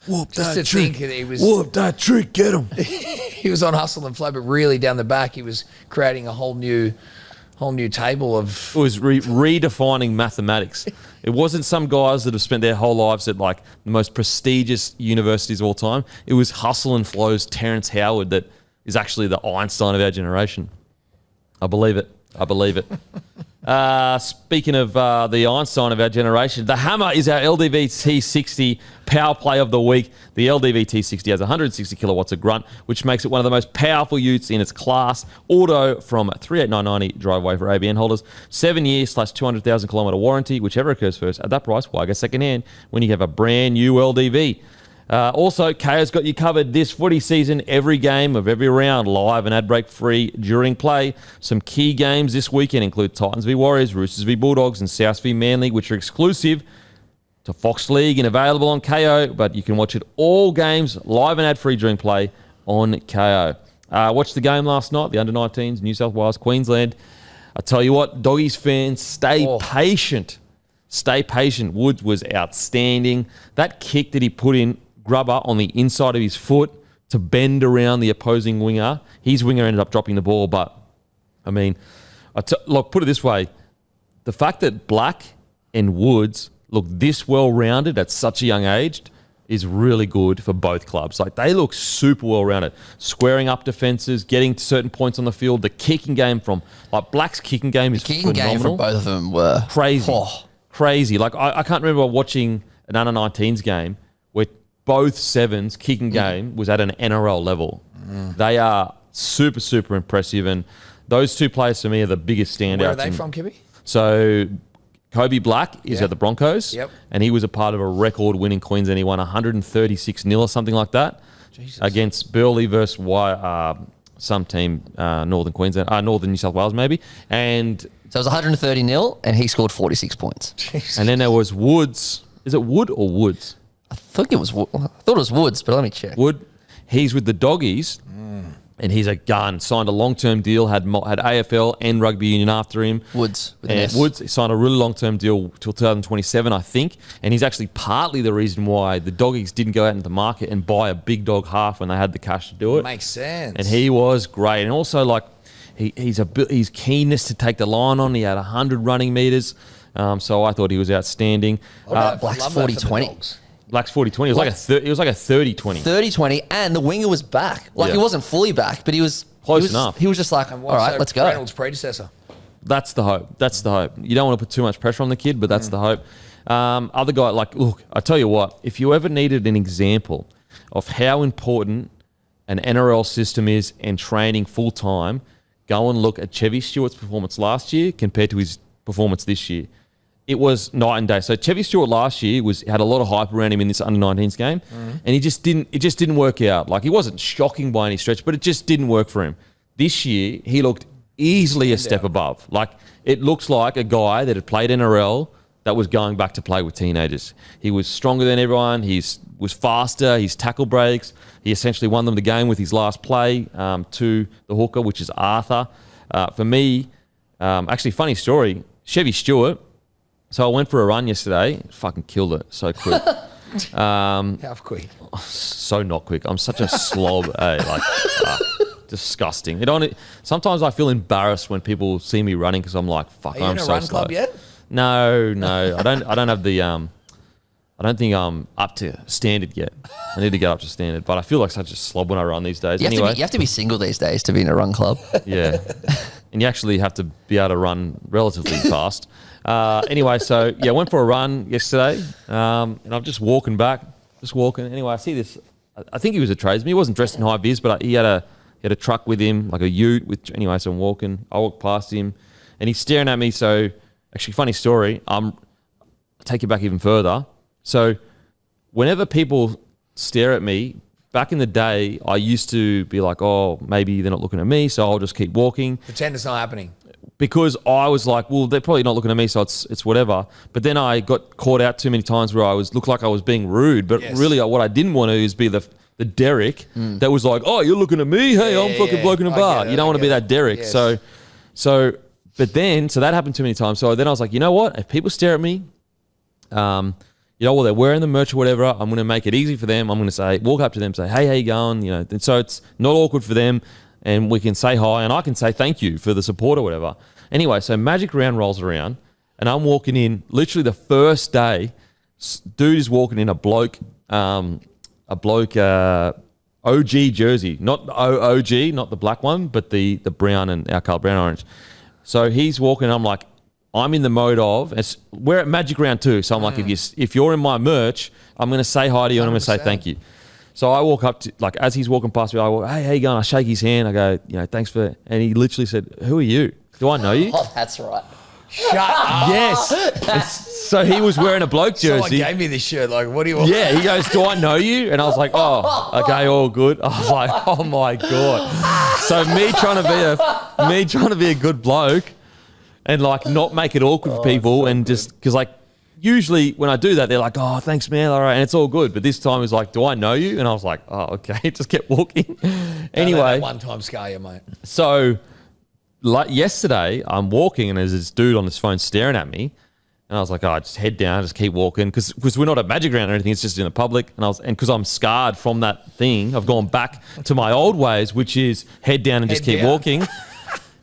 Whoop that trick. Whoop that trick, get him. He was on Hustle and Flow, but really down the back, he was creating a whole new table of... It was redefining mathematics. It wasn't some guys that have spent their whole lives at like the most prestigious universities of all time. It was Hustle and Flow's Terrence Howard that is actually the Einstein of our generation. I believe it. Speaking of the Einstein of our generation, the Hammer is our LDV T60 power play of the week. The LDV T60 has 160 kilowatts of grunt, which makes it one of the most powerful utes in its class. Auto from 38990 driveway for ABN holders. 7 years / 200,000 kilometre warranty, whichever occurs first. At that price, why go second hand when you have a brand new LDV? Also, KO's got you covered this footy season, every game of every round, live and ad break free during play. Some key games this weekend include Titans v Warriors, Roosters v Bulldogs, and South v Manly, which are exclusive to Fox League and available on KO, but you can watch it all games live and ad free during play on KO. Watched the game last night, the under-19s, New South Wales, Queensland. I tell you what, Doggies fans, stay patient. Stay patient. Woods was outstanding. That kick that he put in, grubber on the inside of his foot to bend around the opposing winger. His winger ended up dropping the ball, but I mean, look, put it this way. The fact that Black and Woods look this well-rounded at such a young age is really good for both clubs. Like, they look super well-rounded. Squaring up defences, getting to certain points on the field. The kicking game from, like, Black's kicking game is phenomenal. The kicking game from both of them were... Crazy. Like, I can't remember watching an under-19s game where both sevens kicking game was at an NRL level. They are super, super impressive. And those two players for me are the biggest standouts. Where are they from, Kibby? So Kobe Black is at the Broncos. Yep. And he was a part of a record-winning Queensland. He won 136-0 or something like that. Jesus. Against Burleigh versus some team, Northern Queensland, Northern New South Wales maybe. And so it was 130-0 and he scored 46 points. Jesus. And then there was Woods. Is it Wood or Woods? I thought it was Woods, but let me check. Wood. He's with the Doggies, and he's a gun. Signed a long-term deal, had AFL and rugby union after him. Woods. Woods signed a really long-term deal till 2027, I think, and he's actually partly the reason why the Doggies didn't go out into the market and buy a big dog half when they had the cash to do it. Makes sense. And he was great. And also, like, his keenness to take the line on. He had 100 running metres, so I thought he was outstanding. Black's 40-20. Black's 40-20. It was like a 30-20. 30-20, and the winger was back. Like, he wasn't fully back, but he was close enough. He was just like, all right, let's go. Reynolds' predecessor. That's the hope. You don't want to put too much pressure on the kid, but that's the hope. Other guy, like, look, I tell you what, if you ever needed an example of how important an NRL system is and training full-time, go and look at Chevy Stewart's performance last year compared to his performance this year. It was night and day. So Chevy Stewart last year had a lot of hype around him in this under-19s game, and it just didn't work out. Like, he wasn't shocking by any stretch, but it just didn't work for him. This year, he looked easily a step above. Like, it looks like a guy that had played NRL that was going back to play with teenagers. He was stronger than everyone. He was faster. His tackle breaks. He essentially won them the game with his last play to the hooker, which is Arthur. For me, Actually, funny story. Chevy Stewart. So I went for a run yesterday. Fucking killed it so quick. How quick? So not quick. I'm such a slob. Disgusting. Sometimes I feel embarrassed when people see me running because I'm like, fuck, I'm so slow. Are you in a run club yet? No. I don't have the I don't think I'm up to standard yet. I need to get up to standard, but I feel like such a slob when I run these days. You have to be single these days to be in a run club. Yeah, and you actually have to be able to run relatively fast. Anyway, so yeah, I went for a run yesterday, and I'm just walking back, Anyway, I see this. I think he was a tradesman. He wasn't dressed in high vis, but he had a truck with him, like a ute. Anyway, so I'm walking. I walk past him, and he's staring at me. So actually, funny story. I'll take you back even further. So whenever people stare at me, back in the day, I used to be like, oh, maybe they're not looking at me, so I'll just keep walking. Pretend it's not happening. Because I was like, well, they're probably not looking at me, so it's whatever. But then I got caught out too many times where I looked like I was being rude. But really, what I didn't want to is be the Derek that was like, oh, you're looking at me? Hey, I'm fucking bloke in a bar. You don't want to be that Derek. Yes. So that happened too many times. So then I was like, you know what? If people stare at me, they're wearing the merch or whatever, I'm going to make it easy for them. I'm going to walk up to them, say, hey, how you going? And so it's not awkward for them, and we can say hi, and I can say thank you for the support or whatever. Anyway, so Magic Round rolls around, and I'm walking in, literally the first day, dude is walking in a bloke OG jersey, not OG, not the black one, but the brown and our colour, brown orange. So he's walking, and I'm like, I'm in the mode of, we're at Magic Round 2, so I'm like, if you're in my merch, I'm going to say hi to you and I'm going to say thank you. So I walk up to, like, as he's walking past me, I walk, hey, how you going? I shake his hand. I go, thanks for, and he literally said, who are you? Do I know you? Oh, that's right. Shut up. Yes. So he was wearing a bloke jersey. Someone gave me this shirt. Like, what do you want? Yeah, he goes, do I know you? And I was like, oh, okay, all good. I was like, oh my God. So me trying to be a good bloke, and like not make it awkward for people, so and just because like usually when I do that, they're like, oh, thanks, man, all right, and it's all good. But this time it's like, do I know you? And I was like, oh, okay, just kept walking. Anyway, one time scar you, mate. So like yesterday, I'm walking and there's this dude on his phone staring at me, and I was like, oh, just head down, just keep walking, because we're not at Magic Round or anything, it's just in the public. And because I'm scarred from that thing, I've gone back to my old ways, which is head down and just keep walking.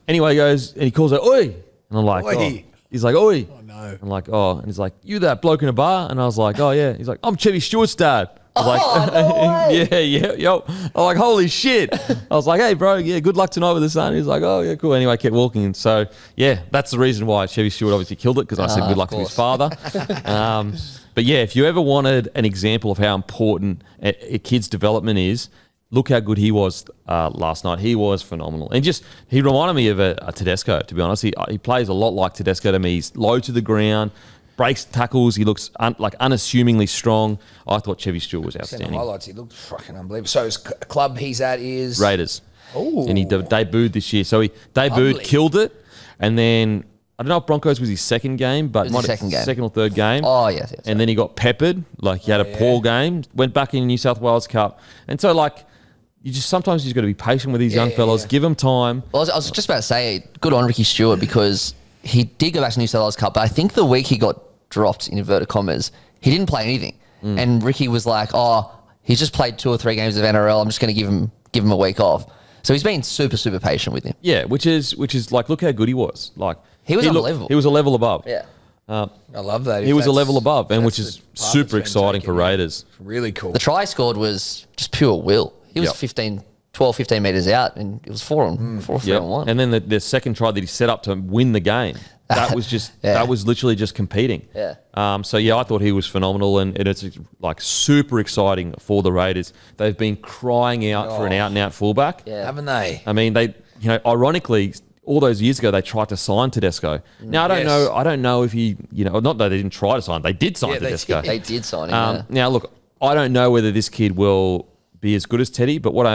Anyway, he goes and he calls out, oi. And I'm like, oh. He's like, oi. Oh, no. I'm like, oh. And he's like, you that bloke in a bar? And I was like, oh, yeah. He's like, I'm Chevy Stewart's dad. I was like, no yo. I'm like, holy shit. I was like, hey, bro, yeah, good luck tonight with the sun. He's like, oh, yeah, cool. Anyway, I kept walking. So, yeah, that's the reason why Chevy Stewart obviously killed it, because I said good luck to his father. But, yeah, if you ever wanted an example of how important a kid's development is, look how good he was last night. He was phenomenal. And he reminded me of a Tedesco, to be honest. He plays a lot like Tedesco to me. He's low to the ground, breaks tackles. He looks unassumingly strong. I thought Chevy Stewart was outstanding. Highlights, he looked fucking unbelievable. So his club he's at is? Raiders. Ooh. And he debuted this year. So he debuted, killed it, and then I don't know if Broncos was his second game, but second or third game. Oh, yes. And then he got peppered. Like, he had a poor game, went back in the New South Wales Cup. And so, like, sometimes you just got to be patient with these young fellas. Give them time. Well, I was just about to say, good on Ricky Stewart, because he did go back to New South Wales Cup, but I think the week he got dropped, in inverted commas, he didn't play anything. And Ricky was like, oh, he's just played 2 or 3 games of NRL. I'm just going to give him a week off. So he's been super, super patient with him. Yeah, which is like, look how good he was. Like, he was unbelievable. He was a level above. Yeah. I love that. He was a level above, and which is super exciting for Raiders. Really cool. The try he scored was just pure will. He was 12, 15 metres out, and it was 4 on 1. And then the second try that he set up to win the game, that was just that was literally just competing. Yeah. So I thought he was phenomenal, and it's like super exciting for the Raiders. They've been crying out for an out-and-out fullback. Yeah. Haven't they? I mean, ironically, all those years ago they tried to sign Tedesco. Now I don't know if he, not that they didn't try to sign, they did sign Tedesco. They did sign him. Now look, I don't know whether this kid will be as good as Teddy, but what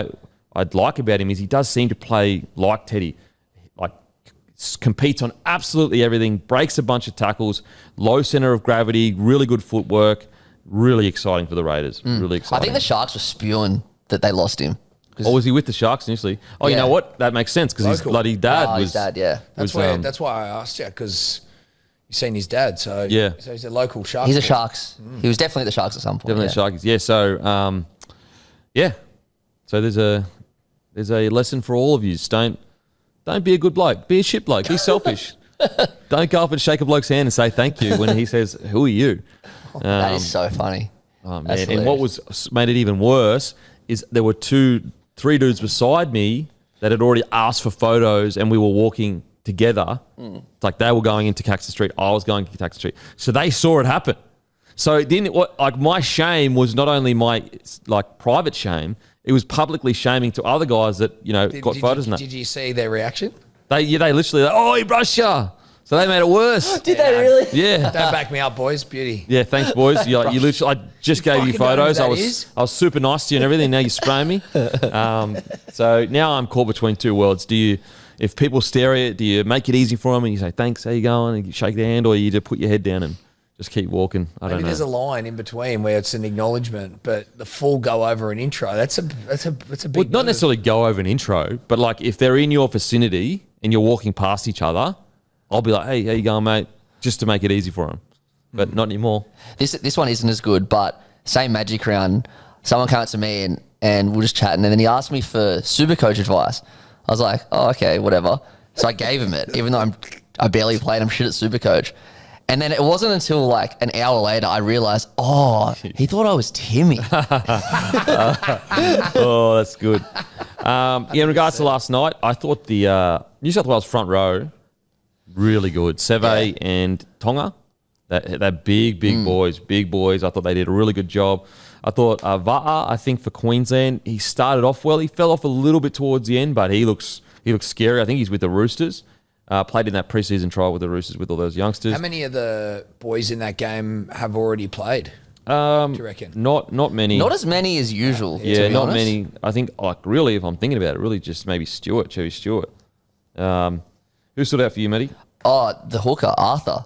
I'd like about him is he does seem to play like Teddy, like competes on absolutely everything, breaks a bunch of tackles, low center of gravity, really good footwork, really exciting for the Raiders. Really exciting. I think the Sharks were spewing that they lost him. Or was he with the Sharks initially? Oh, you know what? That makes sense because his bloody dad was. His dad, yeah. That's why I asked you, because you've seen his dad. So so he's a local Sharks. He's a Sharks. He was definitely the Sharks at some point. Definitely the Sharkies. Yeah. So So there's a lesson for all of you. Don't be a good bloke. Be a shit bloke. Be selfish. Don't go up and shake a bloke's hand and say thank you when he says, "Who are you?" That is so funny. Oh man! And what made it even worse is there were 3 dudes beside me that had already asked for photos, and we were walking together. It's like they were going into Caxton Street, I was going to Caxton Street, so they saw it happen. So it didn't my shame was not only my private shame; it was publicly shaming to other guys that got photos. Did you see their reaction? They literally oh, he brushed ya. So they made it worse. Did they really? Yeah. Don't back me up, boys. Beauty. Yeah, thanks, boys. You literally, I just gave you photos. I was super nice to you and everything. Now you're spraying me. So now I'm caught between two worlds. If people stare at you, do you make it easy for them and you say thanks, how you going, and you shake their hand, or you just put your head down and just keep walking? I don't know. There's a line in between where it's an acknowledgement, but the full go over an intro. That's a big. Well, not necessarily go over an intro, but if they're in your vicinity and you're walking past each other, I'll be like, hey, how you going, mate? Just to make it easy for them. But not anymore. This one isn't as good, but same Magic round, someone came up to me and we were just chatting, and then he asked me for Supercoach advice. I was like, oh, okay, whatever. So I gave him it, even though I barely played. I'm shit at Supercoach. And then it wasn't until an hour later I realised, he thought I was Timmy. Oh, that's good. In regards to last night, I thought the New South Wales front row, really good. Seve and Tonga, they're big boys. I thought they did a really good job. I thought Va'a, I think for Queensland, he started off well. He fell off a little bit towards the end, but he looks scary. I think he's with the Roosters. Played in that preseason trial with the Roosters with all those youngsters. How many of the boys in that game have already played? Do you reckon? Not many. Not as many as usual. Yeah, not many. I think really, if I'm thinking about it, really just maybe Chevy Stewart. Who stood out for you, Matty? Oh, the hooker, Arthur.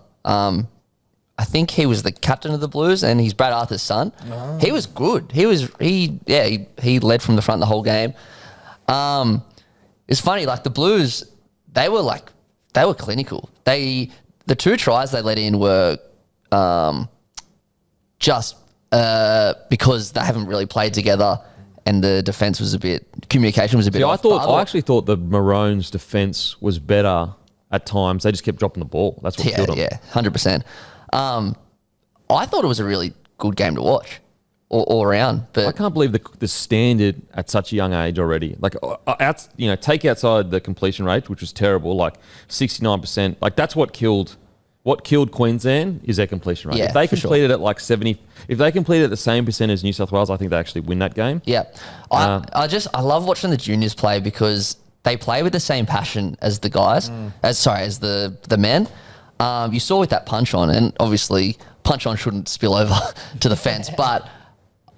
I think he was the captain of the Blues, and he's Brad Arthur's son. Oh. He was good. He led from the front the whole game. It's funny, the Blues, they were clinical. The 2 tries they let in were just because they haven't really played together, and the defense was communication was a bit off. I actually thought the Maroons' defense was better at times. They just kept dropping the ball. That's what killed them. Yeah, 100%. I thought it was a really good game to watch all around. But I can't believe the standard at such a young age already. Take outside the completion rate, which was terrible, 69%. That's what killed Queensland is their completion rate. Yeah, if they completed at 70, if they completed at the same percent as New South Wales, I think they actually win that game. Yeah, I love watching the juniors play because they play with the same passion as the guys, as the men. You saw with that punch on, and obviously punch on shouldn't spill over to the fence, but it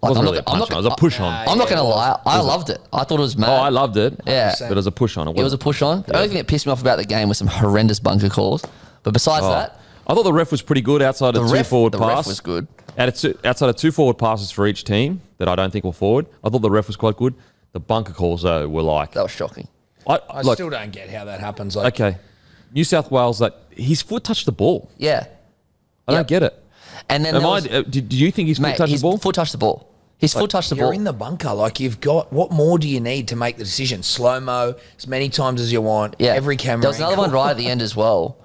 wasn't really a punch on, it was a push on. I'm not going to lie, I loved it. I thought it was mad. Oh, I loved it. Yeah. But it was a push on. It was a push on. The only thing that pissed me off about the game was some horrendous bunker calls. But besides that, I thought the ref was pretty good outside of 2 forward passes. The ref was good. Outside of 2 forward passes for each team that I don't think were forward, I thought the ref was quite good. The bunker calls, though, were that was shocking. I still don't get how that happens. Okay. New South Wales, his foot touched the ball. Yeah. I don't get it. And then do you think his foot touched the ball? His foot touched the ball. His foot touched the ball. You're in the bunker. You've got, what more do you need to make the decision? Slow-mo, as many times as you want, every camera. There was another one right at the end as well,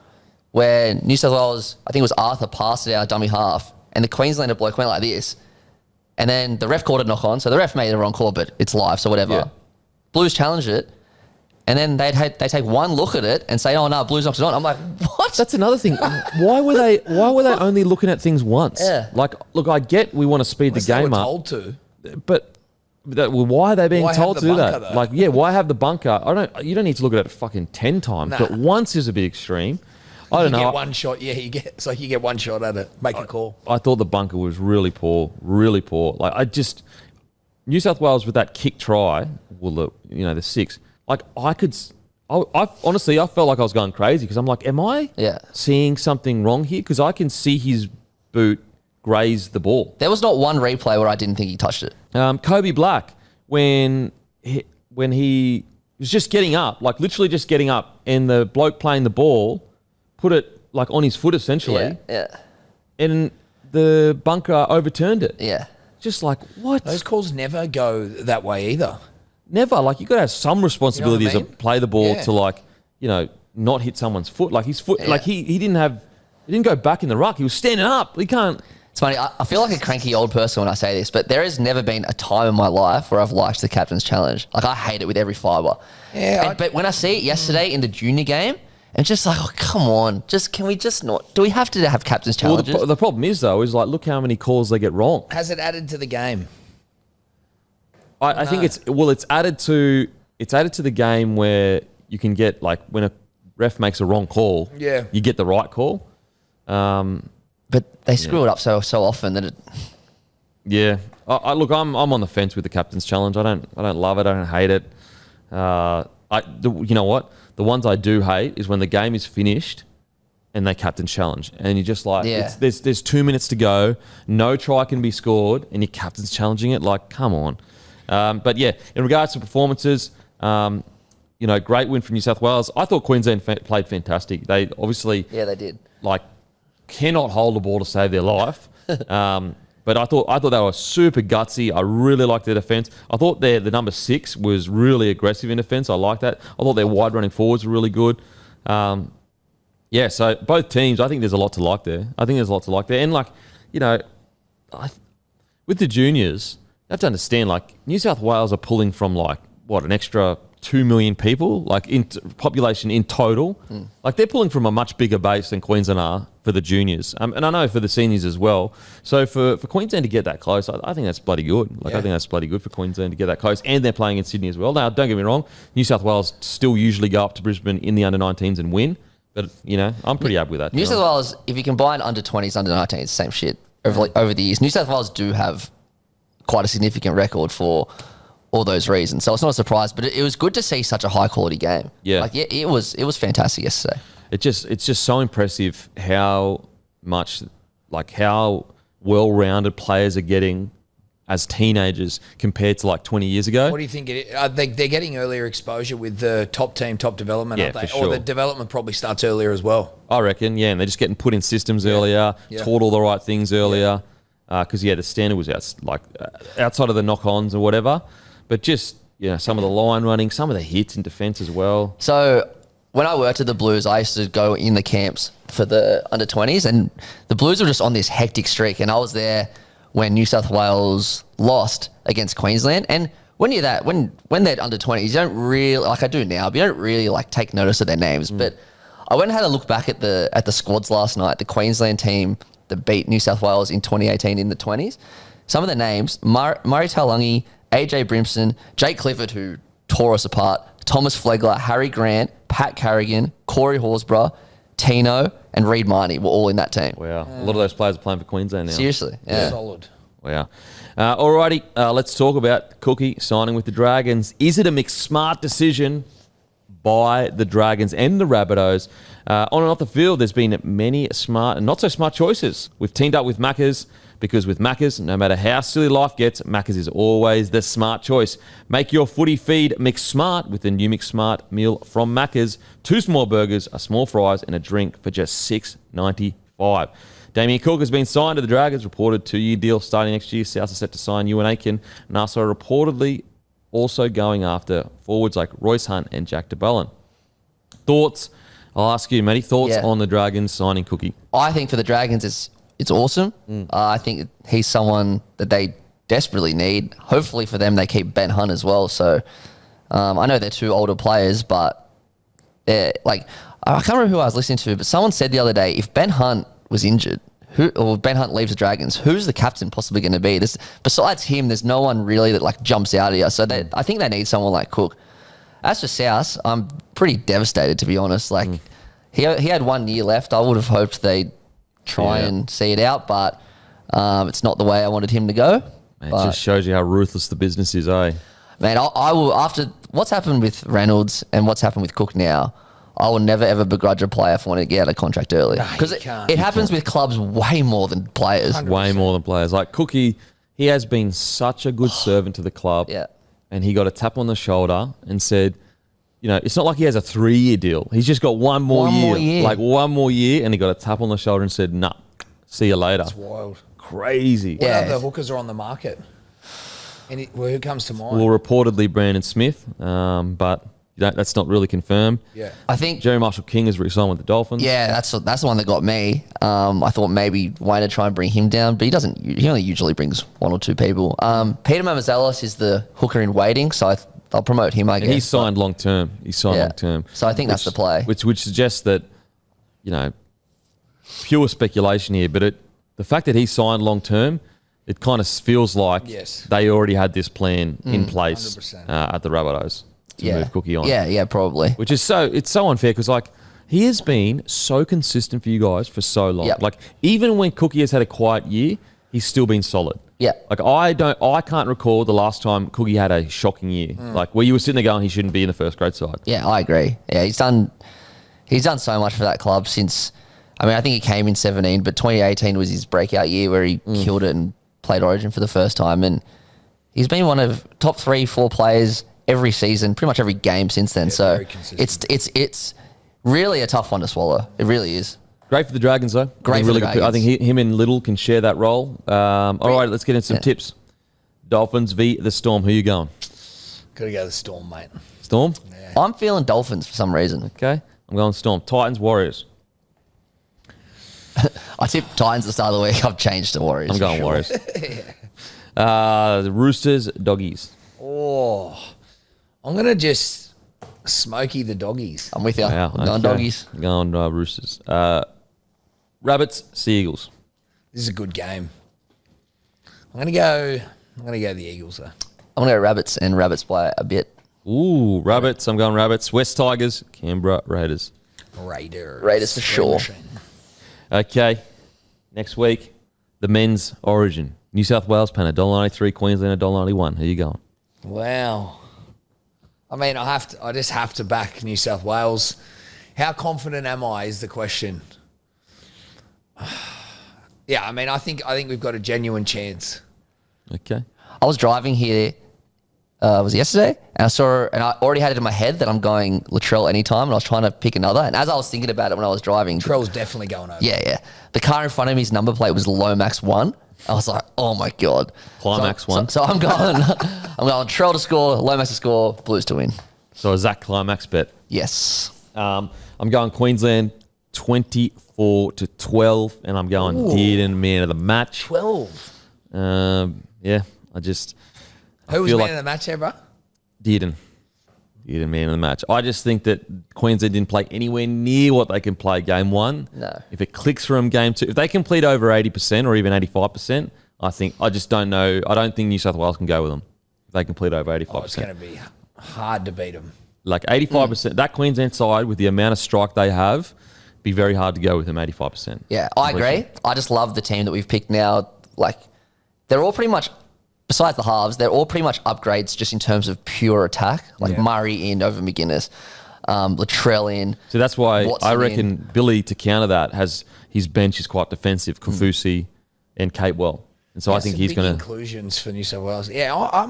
where New South Wales, I think it was Arthur, passed it out dummy half, and the Queenslander bloke went like this. And then the ref called a knock on, so the ref made the wrong call, but it's live, so whatever. Yeah. Blues challenged it, and then they take one look at it and say, "Oh no, Blues knocked it on." I'm like, "What?" That's another thing. Why were they only looking at things once? Yeah. Look, I get we want to speed the game up. Told to, but why are they being told to do that? Though? Why have the bunker? You don't need to look at it fucking 10 times, but once is a bit extreme. I don't know. You get one shot. Yeah, it's like you get one shot at it. Make a call. I thought the bunker was really poor, really poor. New South Wales with that kick try, the 6. I honestly, I felt like I was going crazy because I'm like, am I seeing something wrong here? Because I can see his boot graze the ball. There was not one replay where I didn't think he touched it. Kobe Black, when when he was just getting up, like literally just getting up, and the bloke playing the ball put it like on his foot essentially. Yeah. And the bunker overturned it. Yeah. Just like, what? Those calls never go that way either. Never. Like, you got to have some responsibility You know what I as a mean? play the ball Yeah. to, like, you know, not hit someone's foot. Like, his foot, like, he didn't go back in the ruck. He was standing up. He can't. It's funny. I feel like a cranky old person when I say this, but there has never been a time in my life where I've liked the captain's challenge. Like, I hate it with every fibre. Yeah. But when I see it yesterday in the junior game, and just like, oh, come on. Can we just not? Do we have to have captain's challenges? Well, the problem is, though, is like, look how many calls they get wrong. Has it added to the game? I think it's added to the game where you can get, like, when a ref makes a wrong call, you get the right call. But they screw it up so often that it. Yeah, look, I'm on the fence with the captain's challenge. I don't love it. I don't hate it. You know what? The ones I do hate is when the game is finished and they captain's challenge, and you're just like, there's 2 minutes to go, no try can be scored, and your captain's challenging it. Like, come on. But yeah, in regards to performances, you know, great win from New South Wales. I thought Queensland played fantastic. They obviously, they did. Like, cannot hold the ball to save their life. But I thought they were super gutsy. I really liked their defence. I thought the number 6 was really aggressive in defence. I like that. I thought their wide running forwards were really good. Yeah, so both teams, I think there's a lot to like there. And, like, you know, with the juniors, you have to understand, like, New South Wales are pulling from, like, what, an extra 2 million people, like, in population in total. Like, they're pulling from a much bigger base than Queensland are for the juniors. And I know for the seniors as well. So for Queensland to get that close, I think that's bloody good. Like, I think that's bloody good for Queensland to get that close. And they're playing in Sydney as well. Now, don't get me wrong, New South Wales still usually go up to Brisbane in the under-19s and win. But, you know, I'm pretty happy with that. New South Wales, if you combine under-20s, under-19s, same shit over the years. New South Wales do have quite a significant record for all those reasons. So it's not a surprise, but it was good to see such a high-quality game. Yeah. Like, it was fantastic yesterday. It's just so impressive how much, like, how well-rounded players are getting as teenagers compared to, like, 20 years ago. What do you think? They're getting earlier exposure with the top team, top development, aren't they? For sure. Or the development probably starts earlier as well. I reckon, yeah, and they're just getting put in systems earlier, taught all the right things earlier, because, the standard was outside of the knock-ons or whatever, but just, you know, some of the line running, some of the hits in defence as well. So when I worked at the Blues, I used to go in the camps for the under-20s, and the Blues were just on this hectic streak, and I was there when New South Wales lost against Queensland. And when you're that, when they're under-20s, you don't really, like I do now, but you don't really, like, take notice of their names. But I went and had a look back at the squads last night, the Queensland team that beat New South Wales in 2018 in the 20s. Some of the names: Murray Taulagi, AJ Brimson, Jake Clifford, who tore us apart, Thomas Flegler, Harry Grant, Pat Carrigan, Corey Horsburgh, Tino, and Reid Marnie were all in that team. Wow. A lot of those players are playing for Queensland now. Seriously. Yeah. Solid. Wow. Alrighty, let's talk about Cookie signing with the Dragons. Is it a McSmart decision by the Dragons and the Rabbitohs? On and off the field, there's been many smart and not so smart choices. We've teamed up with Maccas, because with Maccas, no matter how silly life gets, Maccas is always the smart choice. Make your footy feed McSmart with the new McSmart meal from Maccas. 2 small burgers, a small fries, and a drink for just $6.95. Damien Cook has been signed to the Dragons, reported 2-year deal starting next year. South are set to sign Ewan Aitken, and also reportedly also going after forwards like Royce Hunt and Jack DeBellin. Thoughts? I'll ask you, Matty. Thoughts on the Dragons signing Cookie? I think for the Dragons, it's awesome. I think he's someone that they desperately need. Hopefully for them, they keep Ben Hunt as well. So I know they're 2 older players, but they're like, I can't remember who I was listening to, but someone said the other day, if Ben Hunt was injured, or Ben Hunt leaves the Dragons, who's the captain possibly going to be? Besides him, there's no one really that, like, jumps out at you. So I think they need someone like Cook. As for South, I'm pretty devastated, to be honest. Like, he had 1 year left. I would have hoped they'd try and see it out, but it's not the way I wanted him to go. Man, it just shows you how ruthless the business is, eh? Man, I will, after what's happened with Reynolds and what's happened with Cook now, I will never, ever begrudge a player for wanting to get out of contract early. Because it happens with clubs way more than players. 100%. Way more than players. Like Cookie, he has been such a good servant to the club. Yeah. and he got a tap on the shoulder and said, you know, it's not like he has a 3-year deal. He's just got one more year. Like one more year, and he got a tap on the shoulder and said, nah, see you later. That's wild. Crazy. What other hookers are on the market? Who comes to mind? Well, reportedly Brandon Smith, but that's not really confirmed. Yeah. I think Jerry Marshall-King has re-signed with the Dolphins. Yeah, that's the one that got me. I thought maybe Wayne would try and bring him down, but he doesn't. He only usually brings 1 or 2 people. Peter Mamazelos is the hooker in waiting, so I'll promote him, I guess. And he's signed long term. Long term. So I think that's the play. Which suggests that, you know, pure speculation here, but the fact that he signed long term, it kind of feels like they already had this plan in place at the Rabbitohs to move Cookie on. Yeah, probably. Which is it's so unfair because, like, he has been so consistent for you guys for so long. Yep. Like, even when Cookie has had a quiet year, he's still been solid. Yeah. Like, I can't recall the last time Cookie had a shocking year. Like, where you were sitting there going, he shouldn't be in the first grade side. Yeah, I agree. Yeah, he's done so much for that club since. I mean, I think he came in 17, but 2018 was his breakout year where he killed it and played Origin for the first time, and he's been one of top 3-4 players every season, pretty much every game since then. So it's really a tough one to swallow. It really is. Great for the Dragons, though. Great for the Dragons. I think him and Little can share that role. All right, let's get into some tips. Dolphins v the Storm. Who are you going? Got to go the Storm, mate. Storm? Yeah. I'm feeling Dolphins for some reason. Okay, I'm going Storm. Titans, Warriors. I tipped Titans at the start of the week. I've changed to Warriors. I'm going Warriors. The Roosters, Doggies. Oh, I'm going to just smoky the Doggies. I'm with you. Wow, I'm going Doggies. I'm going Roosters. Rabbits, Seagulls. This is a good game. I'm going to go the Eagles, though. I'm going to go Rabbits, and Rabbits by a bit. Ooh, Rabbits. I'm going Rabbits. West Tigers, Canberra Raiders. Raiders for sure. Okay, next week, the men's Origin. New South Wales paying $1.93, Queensland $1.91. Who you going? Wow. I mean, I just have to back New South Wales. How confident am I is the question. Yeah, I mean, I think we've got a genuine chance. Okay. I was driving here, was it yesterday? And I already had it in my head that I'm going Latrell anytime, and I was trying to pick another. And as I was thinking about it when I was driving, Latrell's definitely going over. Yeah. The car in front of me's number plate was Lomax 1. I was like, oh my God. Climax 1. So I'm going Latrell to score, Lomax to score, Blues to win. So a Zach Climax bet. Yes. I'm going Queensland 24-12, and I'm going Dearden man of the match. 12. Yeah, I just. Who was man of the match there, bro? Dearden man of the match. I just think that Queensland didn't play anywhere near what they can play game 1. No. If it clicks for them game 2, if they complete over 80% or even 85%, I just don't know. I don't think New South Wales can go with them if they complete over 85%. Oh, it's going to be hard to beat them. Like 85%, that Queensland side with the amount of strike they have, be very hard to go with them 85%. Yeah, I agree. I just love the team that we've picked now. Like, they're all pretty much, besides the halves, they're all pretty much upgrades just in terms of pure attack. Like Murray in over McGuinness, Latrell in. So that's why Watson I reckon in. Billy, to counter that, has his bench is quite defensive. Kaufusi and Capewell. And so I think he's going to... inclusions for New South Wales. Yeah, I'm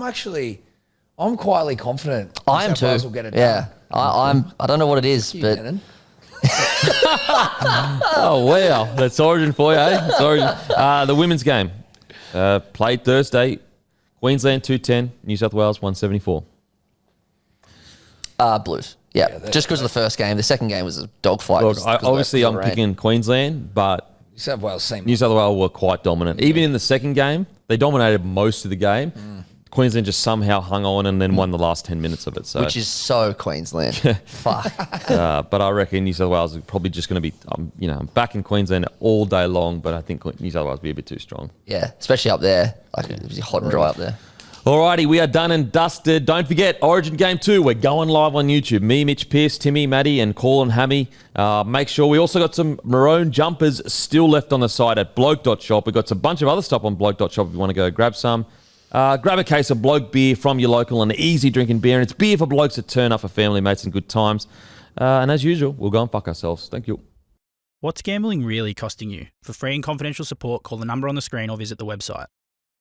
quietly confident. I am New South too. Wales will get it yeah, done. I don't know what it is, but... Lennon. Oh, wow. That's Origin for you, eh? It's Origin. The women's game. Played Thursday. Queensland 210, New South Wales 174. Blues. Yeah, just because of the first game. The second game was a dogfight. Look, obviously I'm picking Queensland, but New South Wales New South Wales were quite dominant. Even in the second game, they dominated most of the game. Queensland just somehow hung on and then won the last 10 minutes of it. So. Which is so Queensland. Fuck. But I reckon New South Wales is probably just going to be, I'm back in Queensland all day long, but I think New South Wales will be a bit too strong. Yeah, especially up there. Like, it was hot and dry up there. Alrighty, we are done and dusted. Don't forget, Origin Game 2, we're going live on YouTube. Me, Mitch Pearce, Timmy, Matty, and Colin Hammy. Make sure we also got some maroon jumpers still left on the site at bloke.shop. We've got a bunch of other stuff on bloke.shop if you want to go grab some. Grab a case of Bloke beer from your local and easy drinking beer. And it's beer for blokes that turn up for family, mates, and good times. And as usual, we'll go and fuck ourselves. Thank you. What's gambling really costing you? For free and confidential support, call the number on the screen or visit the website.